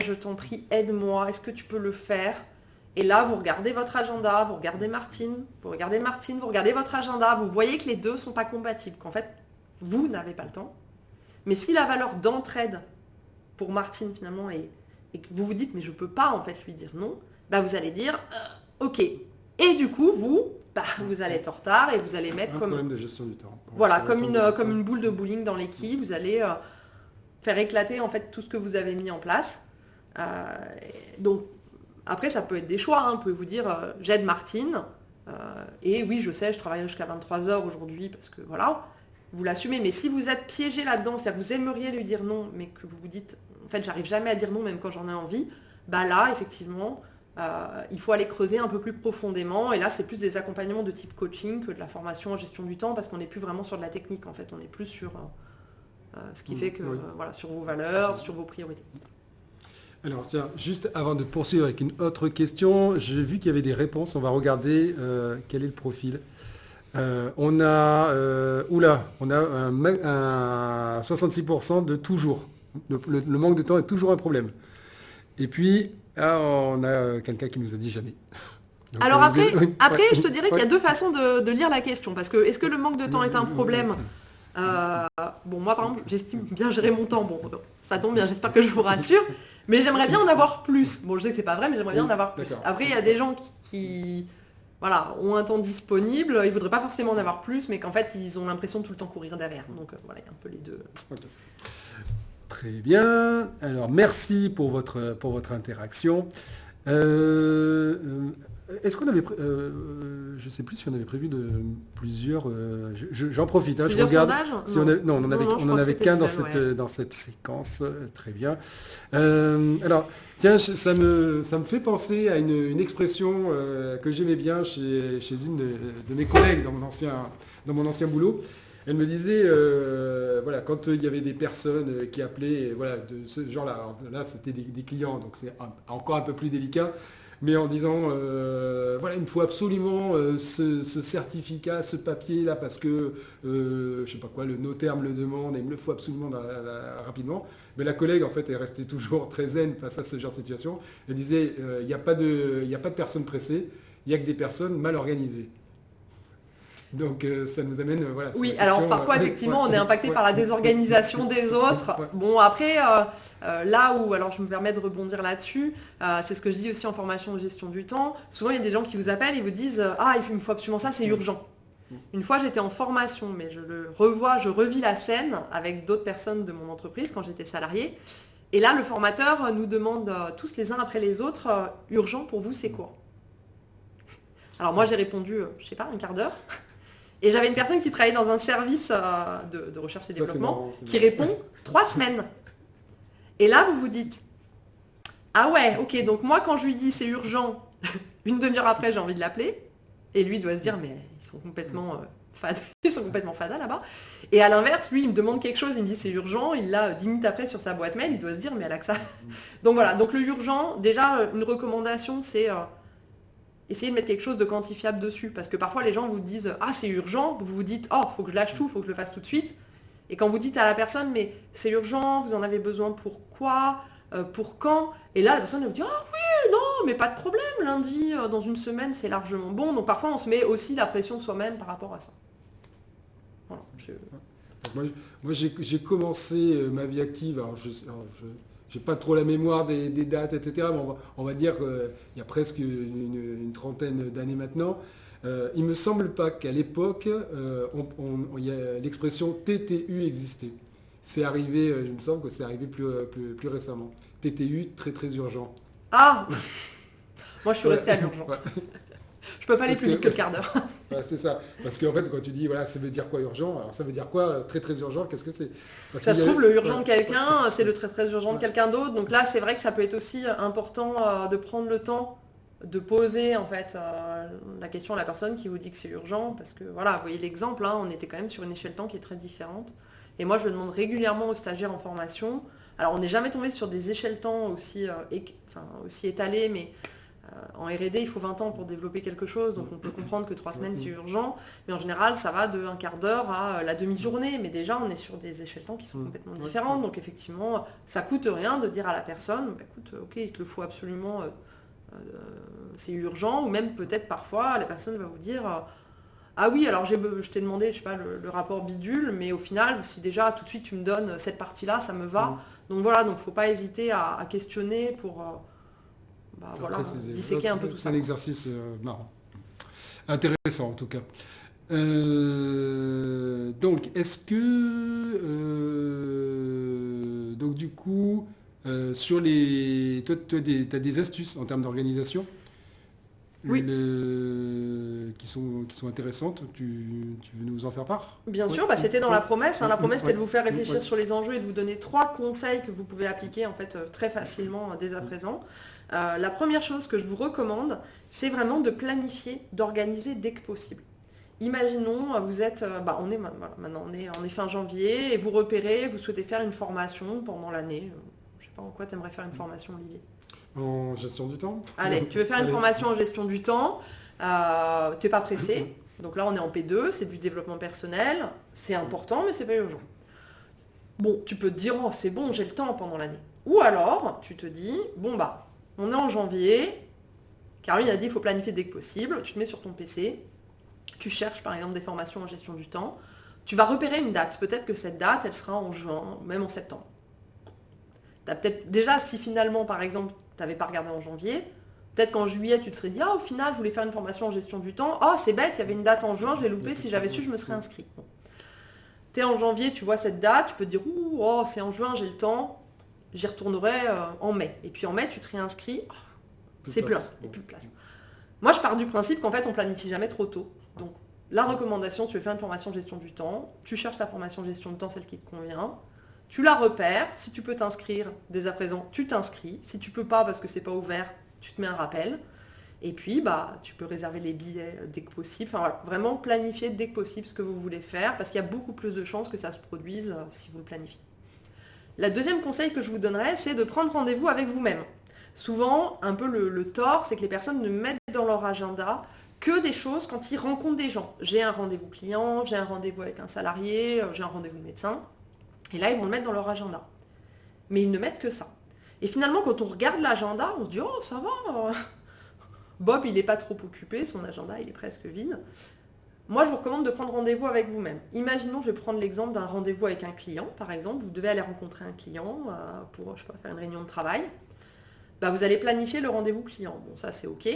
je t'en prie, aide-moi. Est-ce que tu peux le faire? Et là, vous regardez votre agenda, vous regardez Martine, vous regardez votre agenda. Vous voyez que les deux ne sont pas compatibles, qu'en fait, vous n'avez pas le temps. Mais si la valeur d'entraide pour Martine, finalement, et que vous vous dites, mais je ne peux pas, en fait, lui dire non, bah, vous allez dire, ok. Et du coup, vous allez être en retard et vous allez mettre comme...
problème de gestion du temps.
Voilà, comme une boule de bowling dans l'équipe. Vous allez faire éclater, en fait, tout ce que vous avez mis en place. Donc, après, ça peut être des choix. Vous pouvez vous dire, j'aide Martine. Et oui, je sais, je travaille jusqu'à 23h aujourd'hui parce que, voilà, vous l'assumez. Mais si vous êtes piégé là-dedans, c'est-à-dire que vous aimeriez lui dire non, mais que vous vous dites, en fait, j'arrive jamais à dire non, même quand j'en ai envie, bah là, effectivement... il faut aller creuser un peu plus profondément et là c'est plus des accompagnements de type coaching que de la formation en gestion du temps parce qu'on n'est plus vraiment sur de la technique en fait, on est plus sur ce qui fait que voilà, sur vos valeurs, sur vos priorités.
Alors tiens, juste avant de poursuivre avec une autre question, j'ai vu qu'il y avait des réponses, on va regarder quel est le profil. On a un 66% de toujours. Le manque de temps est toujours un problème. Et puis on a quelqu'un qui nous a dit jamais. Donc,
alors après, je te dirais qu'il y a deux façons de lire la question. Parce que est-ce que le manque de temps est un problème? Bon, moi par exemple, j'estime bien gérer mon temps. Bon, ça tombe bien, j'espère que je vous rassure. Mais j'aimerais bien en avoir plus. Bon, je sais que c'est pas vrai, mais j'aimerais bien en avoir plus. Après, il y a des gens qui voilà, ont un temps disponible. Ils voudraient pas forcément en avoir plus, mais qu'en fait, ils ont l'impression de tout le temps courir derrière. Donc voilà, il y a un peu les deux.
Okay. Très bien. Alors, merci pour votre interaction. Est-ce qu'on avait... je ne sais plus si on avait prévu de plusieurs... j'en profite, je regarde. Si on en avait qu'un dans cette séquence. Très bien. Alors, tiens, ça me fait penser à une expression que j'aimais bien chez une de mes collègues dans mon ancien boulot. Elle me disait, voilà, quand il y avait des personnes qui appelaient, voilà, de ce genre-là, là c'était des clients, donc c'est encore un peu plus délicat, mais en disant, voilà, il me faut absolument ce certificat, ce papier-là, parce que, je sais pas quoi, le notaire me le demande et il me le faut absolument rapidement. Mais la collègue, en fait, est restée toujours très zen face à ce genre de situation. Elle disait, il n'y a pas de personnes pressées, il n'y a que des personnes mal organisées. Donc ça nous amène voilà.
Oui, alors parfois effectivement on est impacté par la désorganisation des autres. Ouais. Bon après là où alors je me permets de rebondir là-dessus, c'est ce que je dis aussi en formation de gestion du temps. Souvent il y a des gens qui vous appellent et vous disent il me faut absolument ça, c'est urgent. Une fois j'étais en formation, mais je revis la scène avec d'autres personnes de mon entreprise quand j'étais salariée. Et là le formateur nous demande tous les uns après les autres urgent pour vous c'est quoi? Alors moi j'ai répondu je sais pas un quart d'heure. Et j'avais une personne qui travaillait dans un service de recherche et développement qui répond 3 semaines. Et là, vous vous dites, ah ouais, ok, donc moi quand je lui dis c'est urgent, une demi-heure après j'ai envie de l'appeler. Et lui doit se dire, mais ils sont complètement fadas là-bas. Et à l'inverse, lui, il me demande quelque chose, il me dit c'est urgent, il l'a 10 minutes après sur sa boîte mail, il doit se dire, mais elle a que ça. Donc voilà, donc le urgent, déjà, une recommandation, c'est... essayez de mettre quelque chose de quantifiable dessus. Parce que parfois, les gens vous disent « Ah, c'est urgent », vous vous dites « Oh, il faut que je lâche tout, il faut que je le fasse tout de suite ». Et quand vous dites à la personne « Mais c'est urgent, vous en avez besoin pour quoi pour quand ?» Et là, la personne elle vous dit « Ah oui, non, mais pas de problème, lundi, dans une semaine, c'est largement bon. » Donc parfois, on se met aussi la pression soi-même par rapport à ça. Voilà.
Moi, j'ai commencé ma vie active, alors j'ai pas trop la mémoire des dates, etc. Mais on va dire qu'il y a presque une trentaine d'années maintenant. Il me semble pas qu'à l'époque, l'expression TTU existait. C'est arrivé, il me semble que c'est arrivé plus récemment. TTU, très très urgent.
Ah moi je suis restée à l'urgent. Ouais. Je peux pas aller plus vite que le quart d'heure.
Ouais, c'est ça. Parce qu'en fait, quand tu dis, voilà, ça veut dire quoi urgent? Alors ça veut dire quoi très très urgent? Qu'est-ce que c'est?
Ça se trouve, le urgent de quelqu'un, c'est le très très urgent de quelqu'un d'autre. Donc là, c'est vrai que ça peut être aussi important de prendre le temps de poser en fait la question à la personne qui vous dit que c'est urgent. Parce que voilà, vous voyez l'exemple, on était quand même sur une échelle de temps qui est très différente. Et moi, je le demande régulièrement aux stagiaires en formation. Alors, on n'est jamais tombé sur des échelles de temps aussi étalées, mais En R&D, il faut 20 ans pour développer quelque chose, donc on peut comprendre que 3 semaines, c'est urgent. Mais en général, ça va de un quart d'heure à la demi-journée. Mais déjà, on est sur des échelles de temps qui sont complètement différentes. Donc effectivement, ça coûte rien de dire à la personne, écoute, ok, il te le faut absolument, c'est urgent. Ou même peut-être parfois, la personne va vous dire... ah oui, alors je t'ai demandé, je sais pas, le rapport bidule, mais au final, si déjà tout de suite tu me donnes cette partie-là, ça me va. Donc voilà, donc faut pas hésiter à questionner pour disséquer un peu tout ça.
C'est un exercice marrant, intéressant en tout cas. Donc, est-ce que donc du coup sur les, toi t'as des astuces en termes d'organisation?
Oui.
Qui sont intéressantes. Tu veux nous en faire part?
Bien sûr, c'était dans la promesse. La promesse, c'était de vous faire réfléchir sur les enjeux et de vous donner 3 conseils que vous pouvez appliquer en fait très facilement dès à présent. La première chose que je vous recommande, c'est vraiment de planifier, d'organiser dès que possible. Imaginons, vous êtes, maintenant on est fin janvier et vous repérez, vous souhaitez faire une formation pendant l'année. Je sais pas en quoi tu aimerais faire une formation, Olivier.
En gestion du temps.
Allez, tu veux faire une formation en gestion du temps, t'es pas pressé. Donc là, on est en P2, c'est du développement personnel, c'est important, mais c'est pas urgent. Bon, tu peux te dire, oh, c'est bon, j'ai le temps pendant l'année. Ou alors, tu te dis, on est en janvier, Caroline a dit, il faut planifier dès que possible, tu te mets sur ton PC, tu cherches par exemple des formations en gestion du temps, tu vas repérer une date, peut-être que cette date, elle sera en juin, même en septembre. T'as peut-être déjà, si finalement, par exemple, tu n'avais pas regardé en janvier, peut-être qu'en juillet, tu te serais dit, au final, je voulais faire une formation en gestion du temps. Oh, c'est bête, il y avait une date en juin, je l'ai loupé, si j'avais su, je me serais inscrit. Bon. Tu es en janvier, tu vois cette date, tu peux te dire, c'est en juin, j'ai le temps, j'y retournerai en mai. Et puis en mai, tu te réinscris, c'est plein, il n'y a plus de place. Moi, je pars du principe qu'en fait, on planifie jamais trop tôt. Donc, la recommandation, tu veux faire une formation en gestion du temps, tu cherches ta formation en gestion du temps, celle qui te convient. Tu la repères, si tu peux t'inscrire dès à présent, tu t'inscris. Si tu peux pas parce que c'est pas ouvert, tu te mets un rappel. Et puis, tu peux réserver les billets dès que possible. Enfin, voilà, vraiment planifier dès que possible ce que vous voulez faire parce qu'il y a beaucoup plus de chances que ça se produise si vous le planifiez. Le deuxième conseil que je vous donnerais, c'est de prendre rendez-vous avec vous-même. Souvent, un peu le tort, c'est que les personnes ne mettent dans leur agenda que des choses quand ils rencontrent des gens. J'ai un rendez-vous client, j'ai un rendez-vous avec un salarié, j'ai un rendez-vous de médecin. Et là, ils vont le mettre dans leur agenda. Mais ils ne mettent que ça. Et finalement, quand on regarde l'agenda, on se dit « Oh, ça va Bob, il n'est pas trop occupé, son agenda, il est presque vide. » Moi, je vous recommande de prendre rendez-vous avec vous-même. Imaginons, je vais prendre l'exemple d'un rendez-vous avec un client, par exemple. Vous devez aller rencontrer un client pour, faire une réunion de travail. Vous allez planifier le rendez-vous client. Bon, ça, c'est OK.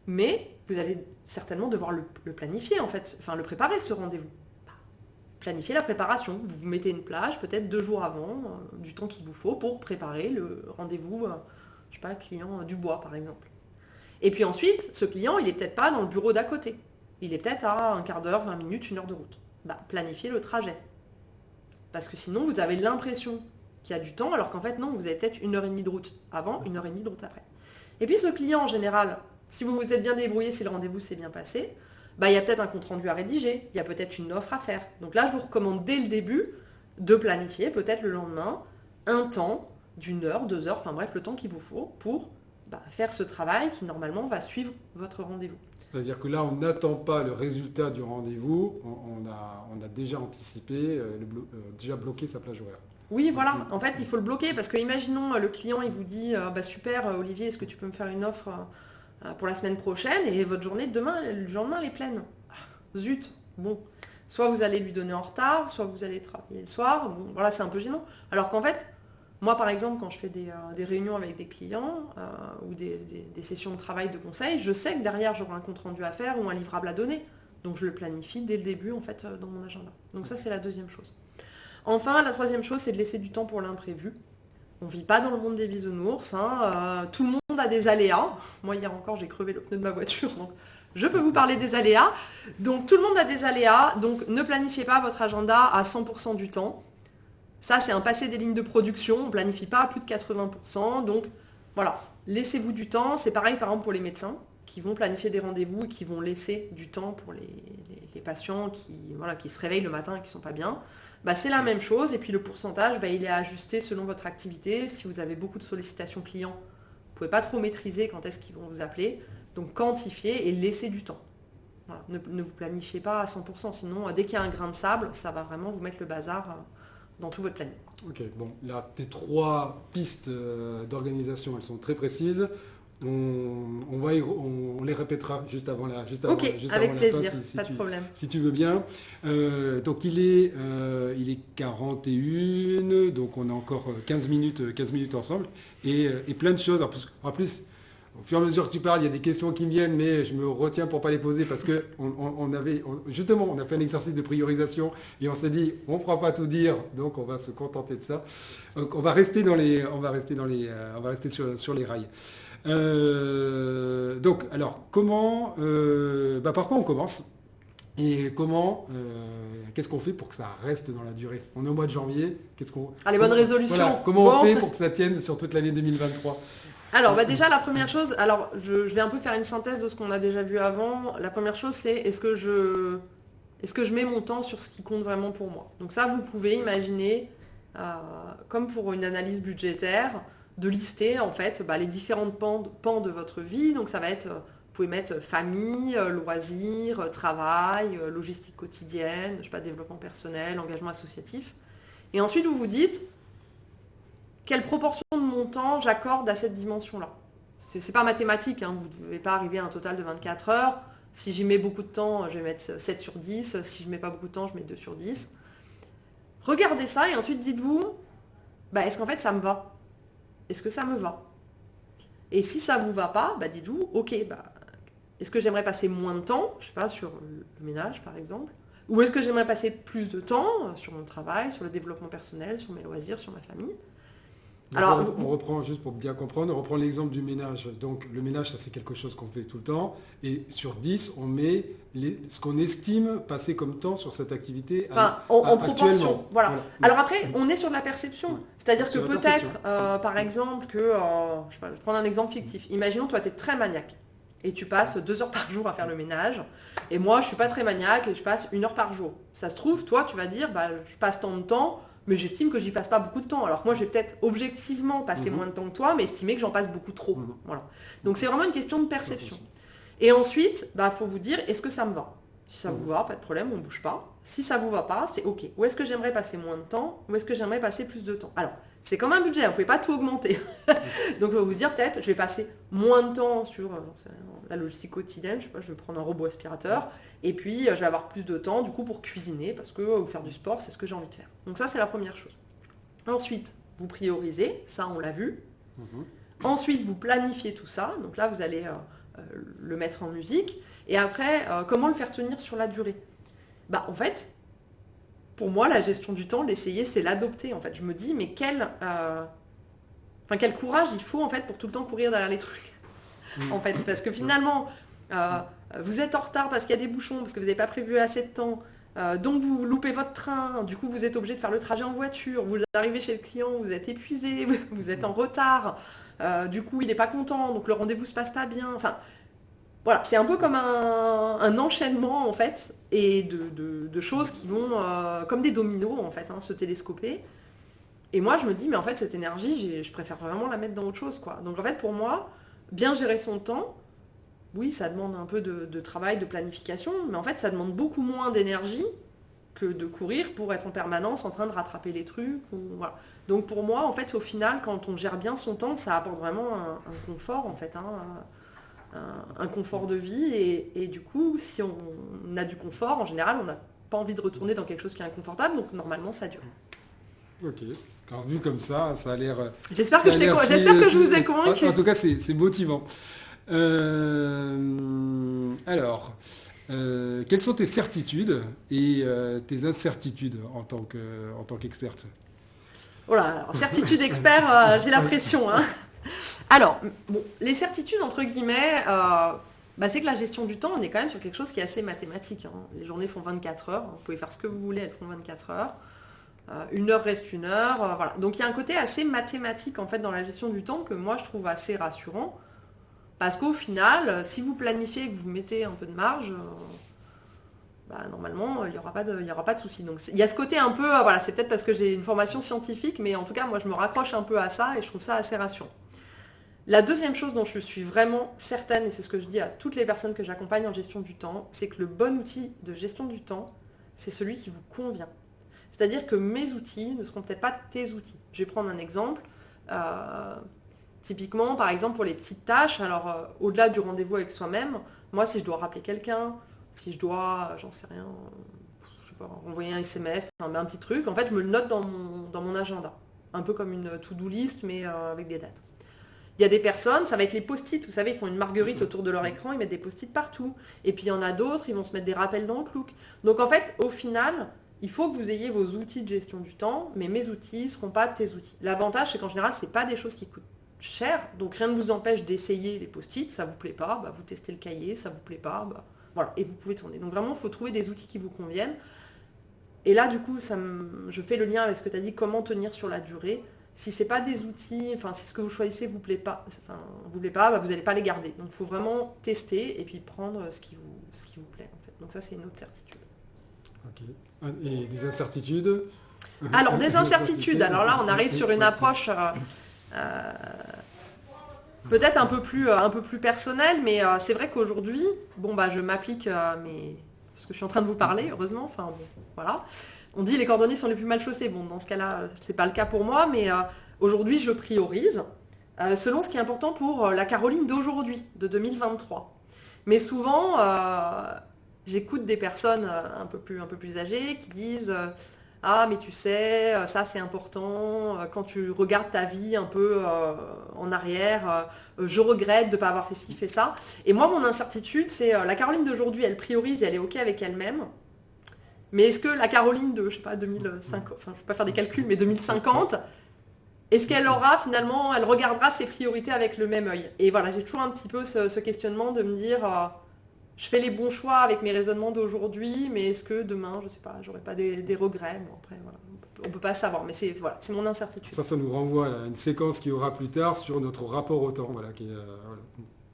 Mais vous allez certainement devoir le planifier, en fait. Enfin, le préparer, ce rendez-vous. Planifier la préparation. Vous vous mettez une plage, peut-être 2 jours avant, du temps qu'il vous faut pour préparer le rendez-vous, client du bois, par exemple. Et puis ensuite, ce client, il n'est peut-être pas dans le bureau d'à côté. Il est peut-être à un quart d'heure, 20 minutes, 1 heure de route. Planifiez le trajet. Parce que sinon, vous avez l'impression qu'il y a du temps, alors qu'en fait, non, vous avez peut-être 1h30 de route avant, 1h30 de route après. Et puis ce client, en général, si vous vous êtes bien débrouillé, si le rendez-vous s'est bien passé, il y a peut-être un compte-rendu à rédiger, il y a peut-être une offre à faire. Donc là, je vous recommande dès le début de planifier, peut-être le lendemain, un temps d'1 heure, 2 heures, enfin bref, le temps qu'il vous faut pour faire ce travail qui normalement va suivre votre rendez-vous.
C'est-à-dire que là, on n'attend pas le résultat du rendez-vous, on a déjà anticipé, déjà bloqué sa plage horaire.
Oui, voilà. En fait, il faut le bloquer parce que, imaginons, le client, il vous dit super, Olivier, est-ce que tu peux me faire une offre pour la semaine prochaine et votre journée de demain, le lendemain, elle est pleine. Zut. Bon, soit vous allez lui donner en retard, soit vous allez travailler le soir. Bon, voilà, c'est un peu gênant. Alors qu'en fait, moi, par exemple, quand je fais des réunions avec des clients ou des sessions de travail de conseil, je sais que derrière, j'aurai un compte-rendu à faire ou un livrable à donner. Donc, je le planifie dès le début, en fait, dans mon agenda. Donc, ça, c'est la deuxième chose. Enfin, la troisième chose, c'est de laisser du temps pour l'imprévu. On ne vit pas dans le monde des bisounours. Tout le monde a des aléas. Moi, hier encore, j'ai crevé le pneu de ma voiture, donc je peux vous parler des aléas. Donc, tout le monde a des aléas. Donc, ne planifiez pas votre agenda à 100% du temps. Ça, c'est un passé des lignes de production. On ne planifie pas à plus de 80%. Donc, voilà, laissez-vous du temps. C'est pareil, par exemple, pour les médecins qui vont planifier des rendez-vous et qui vont laisser du temps pour les patients qui se réveillent le matin et qui ne sont pas bien. C'est la même chose. Et puis, le pourcentage, il est ajusté selon votre activité. Si vous avez beaucoup de sollicitations clients, Vous pouvez pas trop maîtriser quand est-ce qu'ils vont vous appeler. Donc quantifiez et laissez du temps. Voilà. Ne vous planifiez pas à 100%, sinon dès qu'il y a un grain de sable, ça va vraiment vous mettre le bazar dans tout votre planning.
Ok, bon, là, tes 3 pistes d'organisation, elles sont très précises. On les répétera juste avant la
avec plaisir,
fin,
pas de problème.
Si tu veux bien. Donc il est 41, donc on a encore 15 minutes ensemble et plein de choses. En plus, au fur et à mesure que tu parles, il y a des questions qui me viennent, mais je me retiens pour pas les poser parce que on a fait un exercice de priorisation et on s'est dit, on ne pourra pas tout dire, donc on va se contenter de ça. Donc on va rester sur les rails. Donc, alors, par quoi on commence et qu'est-ce qu'on fait pour que ça reste dans la durée? On est au mois de janvier,
les bonnes résolutions.
Voilà, comment on fait pour que ça tienne sur toute l'année 2023?
Alors, déjà, la première chose, je vais un peu faire une synthèse de ce qu'on a déjà vu avant. La première chose, c'est est-ce que je mets mon temps sur ce qui compte vraiment pour moi? Donc ça, vous pouvez imaginer, comme pour une analyse budgétaire, de lister en fait les différents pans de votre vie. Donc ça va être, vous pouvez mettre famille, loisirs, travail, logistique quotidienne, développement personnel, engagement associatif. Et ensuite vous vous dites quelle proportion de mon temps j'accorde à cette dimension-là. C'est pas mathématique, vous ne devez pas arriver à un total de 24 heures. Si j'y mets beaucoup de temps, je vais mettre 7 sur 10. Si je ne mets pas beaucoup de temps, je mets 2 sur 10. Regardez ça et ensuite dites-vous, est-ce qu'en fait ça me va? Est-ce que ça me va? Et si ça ne vous va pas, dites-vous, ok, est-ce que j'aimerais passer moins de temps, sur le ménage par exemple, ou est-ce que j'aimerais passer plus de temps sur mon travail, sur le développement personnel, sur mes loisirs, sur ma famille?
Alors, on reprend, juste pour bien comprendre, on reprend l'exemple du ménage. Donc le ménage, ça c'est quelque chose qu'on fait tout le temps. Et sur 10, on met ce qu'on estime passer comme temps sur cette activité.
En proportion. Voilà. Alors après, on est sur de la perception. Ouais. C'est-à-dire que peut-être, par exemple, je vais prendre un exemple fictif. Imaginons, toi, tu es très maniaque. Et tu passes 2 heures par jour à faire le ménage. Et moi, je ne suis pas très maniaque et je passe 1 heure par jour. Ça se trouve, toi, tu vas dire, je passe tant de temps, mais j'estime que j'y passe pas beaucoup de temps. Alors que moi, je vais peut-être objectivement passer moins de temps que toi, mais estimer que j'en passe beaucoup trop. Voilà. Donc c'est vraiment une question de perception. Et ensuite, faut vous dire, est-ce que ça me va? Si ça vous va, pas de problème, on ne bouge pas. Si ça vous va pas, c'est ok. Où est-ce que j'aimerais passer moins de temps? Où est-ce que j'aimerais passer plus de temps? Alors, c'est comme un budget, vous ne pouvez pas tout augmenter. Donc je vais vous dire peut-être, je vais passer moins de temps sur la logistique quotidienne, je vais prendre un robot aspirateur, et puis je vais avoir plus de temps du coup pour cuisiner, parce que ou faire du sport, c'est ce que j'ai envie de faire. Donc ça, c'est la première chose. Ensuite, vous priorisez, ça on l'a vu. Ensuite, vous planifiez tout ça, donc là vous allez le mettre en musique, et après, comment le faire tenir sur la durée? En fait, pour moi, la gestion du temps, l'essayer, c'est l'adopter. En fait, je me dis, mais quel courage il faut en fait pour tout le temps courir derrière les trucs. En fait, parce que finalement, vous êtes en retard parce qu'il y a des bouchons, parce que vous n'avez pas prévu assez de temps. Donc vous loupez votre train. Du coup, vous êtes obligé de faire le trajet en voiture. Vous arrivez chez le client, vous êtes épuisé, vous êtes en retard. Du coup, il n'est pas content, donc le rendez-vous se passe pas bien. Enfin, voilà, c'est un peu comme un enchaînement en fait, et de choses qui vont comme des dominos en fait, se télescoper. Et moi, je me dis, mais en fait, cette énergie, je préfère vraiment la mettre dans autre chose, quoi. Donc en fait, pour moi, bien gérer son temps, oui, ça demande un peu de travail, de planification, mais en fait, ça demande beaucoup moins d'énergie que de courir pour être en permanence en train de rattraper les trucs. Voilà. Donc pour moi, en fait, au final, quand on gère bien son temps, ça apporte vraiment un confort, en fait, un confort de vie. Et du coup, si on a du confort, en général, on n'a pas envie de retourner dans quelque chose qui est inconfortable, donc normalement, ça dure.
Ok. Alors vu comme ça a l'air...
J'espère que je vous ai convaincu.
En tout cas, c'est motivant. Alors, quelles sont tes certitudes et tes incertitudes en tant qu'experte?
Voilà, alors certitude expert, j'ai la pression. Alors, les certitudes, entre guillemets, c'est que la gestion du temps, on est quand même sur quelque chose qui est assez mathématique. Les journées font 24 heures, vous pouvez faire ce que vous voulez, elles font 24 heures. 1 heure reste 1 heure, voilà. Donc il y a un côté assez mathématique en fait dans la gestion du temps que moi je trouve assez rassurant, parce qu'au final, si vous planifiez et que vous mettez un peu de marge, normalement il n'y aura pas de souci. Donc il y a ce côté un peu, voilà, c'est peut-être parce que j'ai une formation scientifique, mais en tout cas moi je me raccroche un peu à ça et je trouve ça assez rassurant. La deuxième chose dont je suis vraiment certaine, et c'est ce que je dis à toutes les personnes que j'accompagne en gestion du temps, c'est que le bon outil de gestion du temps, c'est celui qui vous convient. C'est-à-dire que mes outils ne seront peut-être pas tes outils. Je vais prendre un exemple. Typiquement, par exemple, pour les petites tâches, alors au-delà du rendez-vous avec soi-même, moi, si je dois rappeler quelqu'un, si je dois, j'en sais rien, je sais pas, envoyer un SMS, enfin, un petit truc, en fait, je me le note dans mon agenda. Un peu comme une to-do list, mais avec des dates. Il y a des personnes, ça va être les post-it, vous savez, ils font une marguerite autour de leur écran, ils mettent des post-it partout. Et puis il y en a d'autres, ils vont se mettre des rappels dans le Outlook. Donc en fait, au final, il faut que vous ayez vos outils de gestion du temps, mais mes outils ne seront pas tes outils. L'avantage, c'est qu'en général, ce n'est pas des choses qui coûtent cher, donc rien ne vous empêche d'essayer les post-it, ça vous plaît pas, bah, vous testez le cahier, ça vous plaît pas, bah, voilà, et vous pouvez tourner. Donc vraiment, il faut trouver des outils qui vous conviennent. Et là, du coup, je fais le lien avec ce que tu as dit, comment tenir sur la durée. Si c'est pas des outils, enfin si ce que vous choisissez vous plaît pas, bah, vous n'allez pas les garder. Donc il faut vraiment tester et puis prendre ce qui vous plaît en fait. Donc ça c'est une autre certitude.
Ok. Et des incertitudes?
Alors des incertitudes. Alors là on arrive sur une approche peut-être un peu plus personnelle, mais c'est vrai qu'aujourd'hui, bon bah je m'applique parce que je suis en train de vous parler, heureusement. Enfin bon, voilà. On dit les cordonniers sont les plus mal chaussés. Bon, dans ce cas-là, c'est pas le cas pour moi, mais aujourd'hui, je priorise selon ce qui est important pour la Caroline d'aujourd'hui, de 2023. Mais souvent, j'écoute des personnes un peu plus âgées qui disent ah, mais tu sais, ça c'est important. Quand tu regardes ta vie un peu en arrière, je regrette de ne pas avoir fait ci, fait ça. Et moi, mon incertitude, c'est la Caroline d'aujourd'hui, elle priorise et elle est OK avec elle-même. Mais est-ce que la Caroline de, je sais pas, 2050, enfin je ne vais pas faire des calculs, mais 2050, est-ce qu'elle aura finalement, elle regardera ses priorités avec le même œil? Et voilà, j'ai toujours un petit peu ce questionnement de me dire, je fais les bons choix avec mes raisonnements d'aujourd'hui, mais est-ce que demain, je ne sais pas, j'aurai pas des regrets? Bon après, voilà, on ne peut pas savoir, mais c'est mon incertitude.
Ça nous renvoie à une séquence qui aura plus tard sur notre rapport au temps, voilà, qui est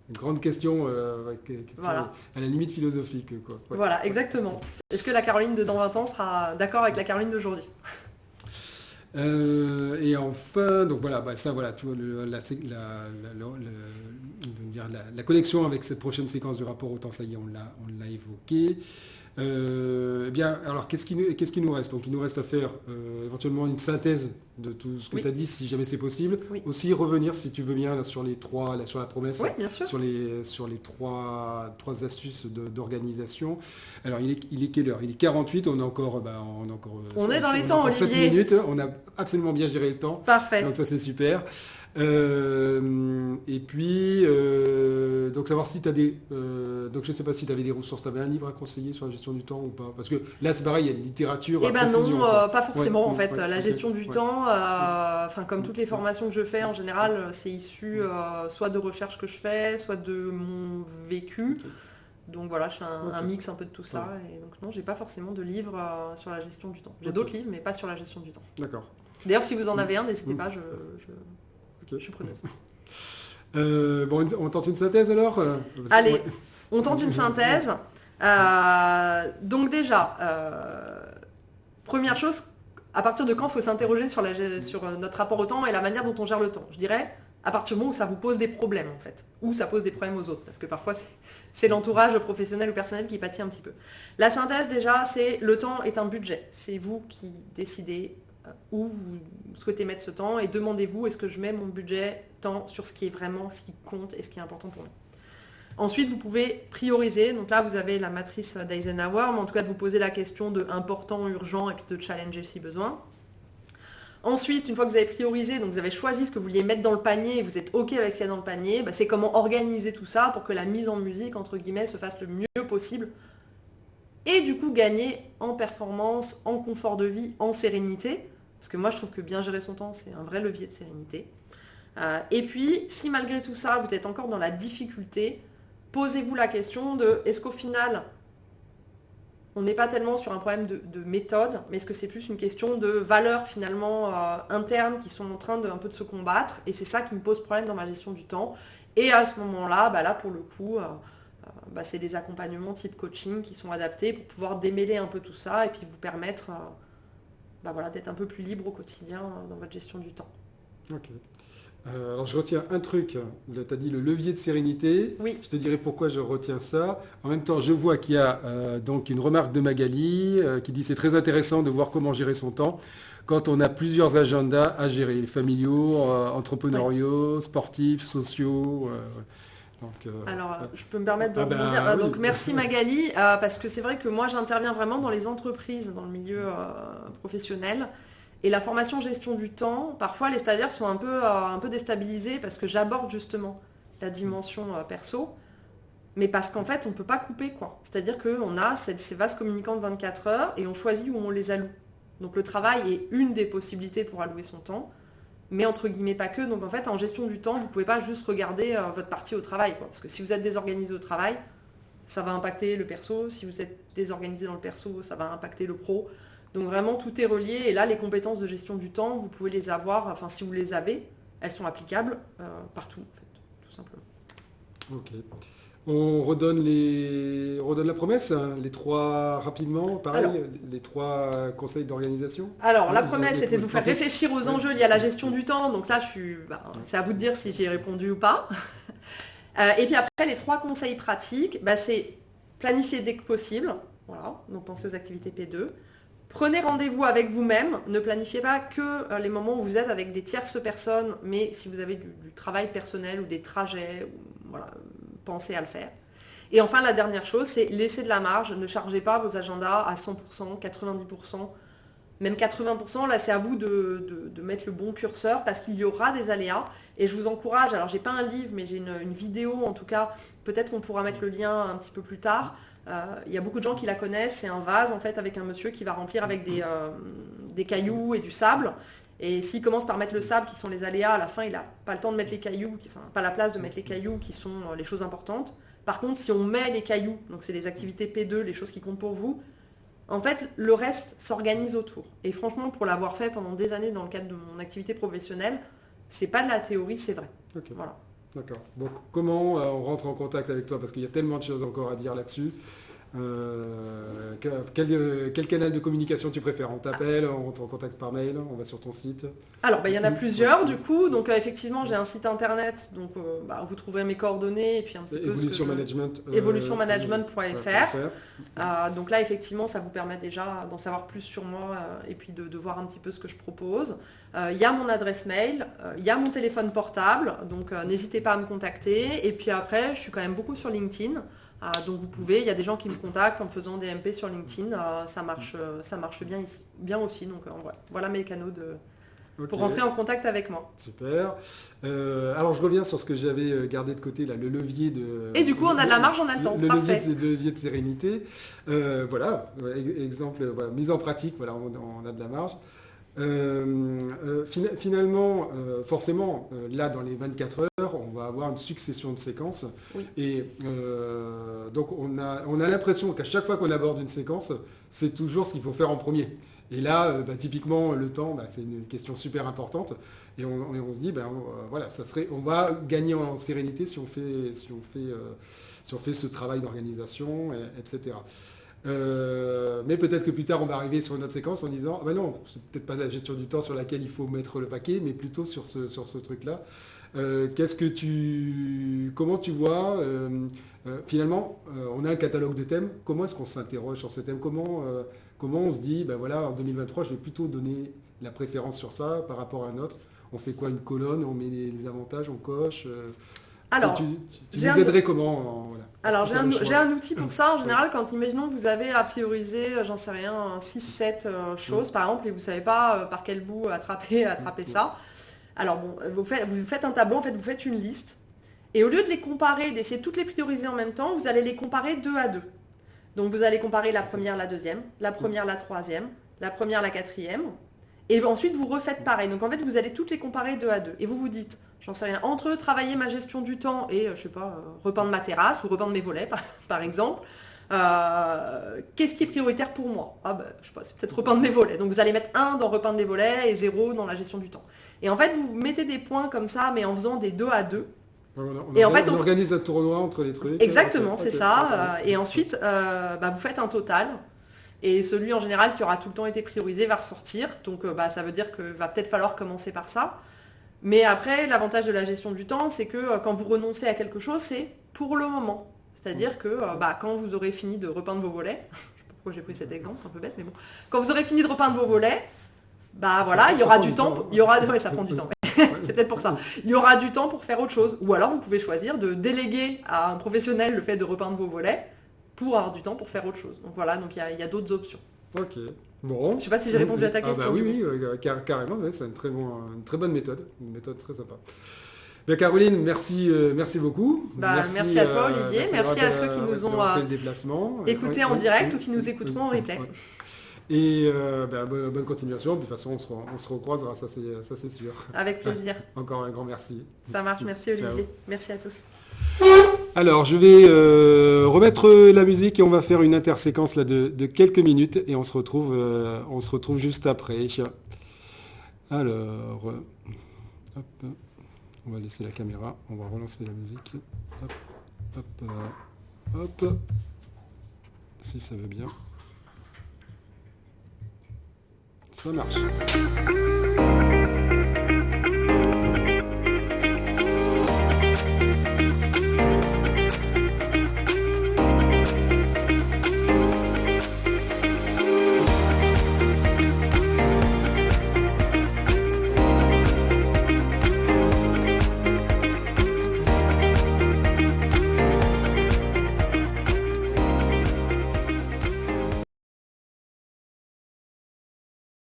une grande question,
Voilà.
à la limite philosophique, quoi. Ouais.
Voilà, exactement. Est-ce que la Caroline de dans 20 ans sera d'accord avec la Caroline d'aujourd'hui?
Et enfin, donc voilà, ça, voilà, tu vois, la connexion avec cette prochaine séquence du rapport au temps, ça y est, on l'a évoqué. Eh bien, alors qu'est-ce qui nous reste? Donc il nous reste à faire éventuellement une synthèse de tout ce que
Oui.
tu as dit, si jamais c'est possible.
Oui.
Aussi revenir, si tu veux bien, là, sur la promesse,
Oui, bien sûr.
sur les trois astuces d'organisation. Alors il est quelle heure? Il est 48, on est encore
On est dans les temps,
7
Olivier.
minutes, on a absolument bien géré le temps.
Parfait.
Donc ça c'est super. Et puis donc savoir si tu as donc je ne sais pas si tu avais des ressources, tu avais un livre à conseiller sur la gestion du temps ou pas, parce que là c'est pareil, il y a de littérature.
Eh ben non,
profusion, quoi.
pas forcément
Ouais,
en fait.
ouais,
La
ok,
gestion du
ouais.
temps, comme toutes les formations que je fais en général, c'est issu soit de recherches que je fais, soit de mon vécu.
Ok.
Donc voilà, je fais un
Ok.
mix un peu de tout ça. Et donc non, j'ai pas forcément de livre sur la gestion du temps. J'ai
Ok.
d'autres livres, mais pas sur la gestion du temps.
D'accord.
D'ailleurs, si vous en avez un, n'hésitez pas, je
Ok.
suis preneuse.
Bon, on tente une synthèse alors.
Allez,
Ouais.
on tente une synthèse. Donc déjà, première chose, à partir de quand il faut s'interroger sur notre rapport au temps et la manière dont on gère le temps? Je dirais à partir du moment où ça vous pose des problèmes en fait, ou ça pose des problèmes aux autres, parce que parfois c'est l'entourage professionnel ou personnel qui pâtit un petit peu. La synthèse déjà, c'est le temps est un budget. C'est vous qui décidez où vous souhaitez mettre ce temps et demandez-vous est-ce que je mets mon budget temps sur ce qui est vraiment, ce qui compte et ce qui est important pour nous. Ensuite, vous pouvez prioriser. Donc là, vous avez la matrice d'Eisenhower, mais en tout cas, de vous poser la question de important, urgent, et puis de challenger si besoin. Ensuite, une fois que vous avez priorisé, donc vous avez choisi ce que vous vouliez mettre dans le panier et vous êtes OK avec ce qu'il y a dans le panier, c'est comment organiser tout ça pour que la mise en musique, entre guillemets, se fasse le mieux possible. Et du coup, gagner en performance, en confort de vie, en sérénité. Parce que moi, je trouve que bien gérer son temps, c'est un vrai levier de sérénité. Et puis, si malgré tout ça, vous êtes encore dans la difficulté, posez-vous la question de est-ce qu'au final, on n'est pas tellement sur un problème de méthode, mais est-ce que c'est plus une question de valeurs finalement internes qui sont en train un peu de se combattre, et c'est ça qui me pose problème dans ma gestion du temps. Et à ce moment-là, là pour le coup, c'est des accompagnements type coaching qui sont adaptés pour pouvoir démêler un peu tout ça et puis vous permettre d'être un peu plus libre au quotidien dans votre gestion du temps.
Ok. Alors je retiens un truc, tu as dit le levier de sérénité,
Oui.
je te dirai pourquoi je retiens ça. En même temps, je vois qu'il y a donc une remarque de Magali qui dit c'est très intéressant de voir comment gérer son temps quand on a plusieurs agendas à gérer, familiaux, entrepreneuriaux, sportifs, sociaux. Donc,
Alors, je peux me permettre de
ah ben,
rebondir.
oui.
Donc, merci Magali, parce que c'est vrai que moi, j'interviens vraiment dans les entreprises, dans le milieu professionnel. Et la formation gestion du temps, parfois, les stagiaires sont un peu déstabilisés parce que j'aborde justement la dimension perso, mais parce qu'en fait, on ne peut pas couper, quoi. C'est-à-dire qu'on a ces vases communicants de 24 heures et on choisit où on les alloue. Donc, le travail est une des possibilités pour allouer son temps. Mais entre guillemets pas que. Donc en fait, en gestion du temps, vous ne pouvez pas juste regarder votre partie au travail, quoi. Parce que si vous êtes désorganisé au travail, ça va impacter le perso. Si vous êtes désorganisé dans le perso, ça va impacter le pro. Donc vraiment, tout est relié. Et là, les compétences de gestion du temps, vous pouvez les avoir, enfin si vous les avez, elles sont applicables partout, en fait, tout simplement.
Ok. On redonne la promesse, hein, les trois rapidement, pareil,
Alors.
les trois conseils d'organisation.
Alors, la
Oui,
première, c'était de vous faire réfléchir aux enjeux liés à la gestion du temps. Donc ça, c'est à vous de dire si j'y ai répondu ou pas. Et puis après, les trois conseils pratiques, c'est planifier dès que possible. Voilà, donc pensez aux activités P2. Prenez rendez-vous avec vous-même. Ne planifiez pas que les moments où vous êtes avec des tierces personnes, mais si vous avez du travail personnel ou des trajets, voilà, pensez à le faire. Et enfin, la dernière chose, c'est laisser de la marge. Ne chargez pas vos agendas à 100%, 90%, même 80%. Là, c'est à vous de mettre le bon curseur parce qu'il y aura des aléas. Et je vous encourage, alors j'ai pas un livre, mais j'ai une vidéo en tout cas. Peut-être qu'on pourra mettre le lien un petit peu plus tard. Il y a beaucoup de gens qui la connaissent. C'est un vase en fait avec un monsieur qui va remplir avec des cailloux et du sable. Et s'il commence par mettre le sable, qui sont les aléas, à la fin, il n'a pas le temps de mettre les cailloux, enfin pas la place de mettre les cailloux, qui sont les choses importantes. Par contre, si on met les cailloux, donc c'est les activités P2, les choses qui comptent pour vous, en fait, le reste s'organise autour. Et franchement, pour l'avoir fait pendant des années dans le cadre de mon activité professionnelle, c'est pas de la théorie, c'est vrai.
Ok.
Voilà.
D'accord. Donc comment on rentre en contact avec toi? Parce qu'il y a tellement de choses encore à dire là-dessus. Quel canal de communication tu préfères? On t'appelle, on rentre en contact par mail, on va sur ton site?
Alors, il y en a plusieurs du coup. Donc, effectivement, j'ai un site internet. Donc, vous trouverez mes coordonnées et puis un petit peu evolutionmanagement.fr. Donc là, effectivement, ça vous permet déjà d'en savoir plus sur moi et puis de voir un petit peu ce que je propose. Il y a mon adresse mail, il y a mon téléphone portable. Donc, n'hésitez pas à me contacter. Et puis après, je suis quand même beaucoup sur LinkedIn. Donc vous pouvez, il y a des gens qui me contactent en me faisant des MP sur LinkedIn, ça marche bien aussi. Donc voilà mes canaux pour rentrer en contact avec moi.
Super. Alors je reviens sur ce que j'avais gardé de côté, là, le levier de...
Et du coup on a de la marge, on a le temps. Parfait.
Levier de sérénité. Voilà, exemple, voilà, mise en pratique, voilà, on a de la marge. Finalement, forcément, là dans les 24 heures, on va avoir une succession de séquences.
Oui.
Et donc on a l'impression qu'à chaque fois qu'on aborde une séquence, c'est toujours ce qu'il faut faire en premier. Et là, typiquement, le temps, c'est une question super importante. Et on se dit, voilà, on va gagner en sérénité si on fait ce travail d'organisation, etc. Mais peut-être que plus tard on va arriver sur une autre séquence en disant non, c'est peut-être pas la gestion du temps sur laquelle il faut mettre le paquet, mais plutôt sur ce truc-là. Comment tu vois finalement on a un catalogue de thèmes, comment est-ce qu'on s'interroge sur ces thèmes, comment on se dit voilà, en 2023 je vais plutôt donner la préférence sur ça par rapport à un autre. On fait quoi, une colonne, on met les avantages, on coche
alors,
tu nous aiderais comment voilà.
Alors, j'ai un outil pour ça. En général, quand imaginons que vous avez à prioriser, j'en sais rien, 6-7 choses, par exemple, et vous ne savez pas par quel bout attraper ça. Alors, vous faites un tableau, en fait, vous faites une liste. Et au lieu de les comparer, d'essayer de toutes les prioriser en même temps, vous allez les comparer 2 à 2. Donc, vous allez comparer la première, la deuxième, la première, la troisième, la première, la quatrième. Et ensuite, vous refaites pareil. Donc, en fait, vous allez toutes les comparer 2 à 2. Et vous vous dites... J'en sais rien. Entre travailler ma gestion du temps et, repeindre ma terrasse ou repeindre mes volets, par exemple, qu'est-ce qui est prioritaire pour moi? Je sais pas, c'est peut-être repeindre mes volets. Donc vous allez mettre 1 dans repeindre les volets et 0 dans la gestion du temps. Et en fait, vous mettez des points comme ça, mais en faisant des 2 à 2.
On organise un tournoi entre les trucs.
Exactement, c'est ça. Et ensuite, vous faites un total. Et celui en général qui aura tout le temps été priorisé va ressortir. Donc ça veut dire qu'il va peut-être falloir commencer par ça. Mais après, l'avantage de la gestion du temps, c'est que quand vous renoncez à quelque chose, c'est pour le moment. C'est-à-dire que quand vous aurez fini de repeindre vos volets, je sais pas pourquoi j'ai pris cet exemple, c'est un peu bête, mais bon. Quand vous aurez fini de repeindre vos volets, voilà, il y aura du temps. Ouais, ça prend du temps. Ouais. C'est peut-être pour ça. Il y aura du temps pour faire autre chose. Ou alors, vous pouvez choisir de déléguer à un professionnel le fait de repeindre vos volets pour avoir du temps pour faire autre chose. Donc voilà, donc il y a d'autres options.
Ok. Bon.
Je sais pas si j'ai répondu à ta question.
Oui, carrément, ouais, c'est une très bonne méthode. Une méthode très sympa. Bien, Caroline, merci beaucoup.
Merci à toi, Olivier. Merci à ceux qui nous ont écoutés en direct ou qui nous écouteront en replay.
Et bonne continuation. De toute façon, on se recroisera, ça c'est sûr.
Avec plaisir.
Encore un grand merci.
Ça marche, merci Olivier.
Ciao.
Merci à tous.
Alors, je vais remettre la musique et on va faire une interséquence là, de quelques minutes et on se retrouve juste après. Alors, hop, on va laisser la caméra, on va relancer la musique. Hop, si ça veut bien. Ça marche.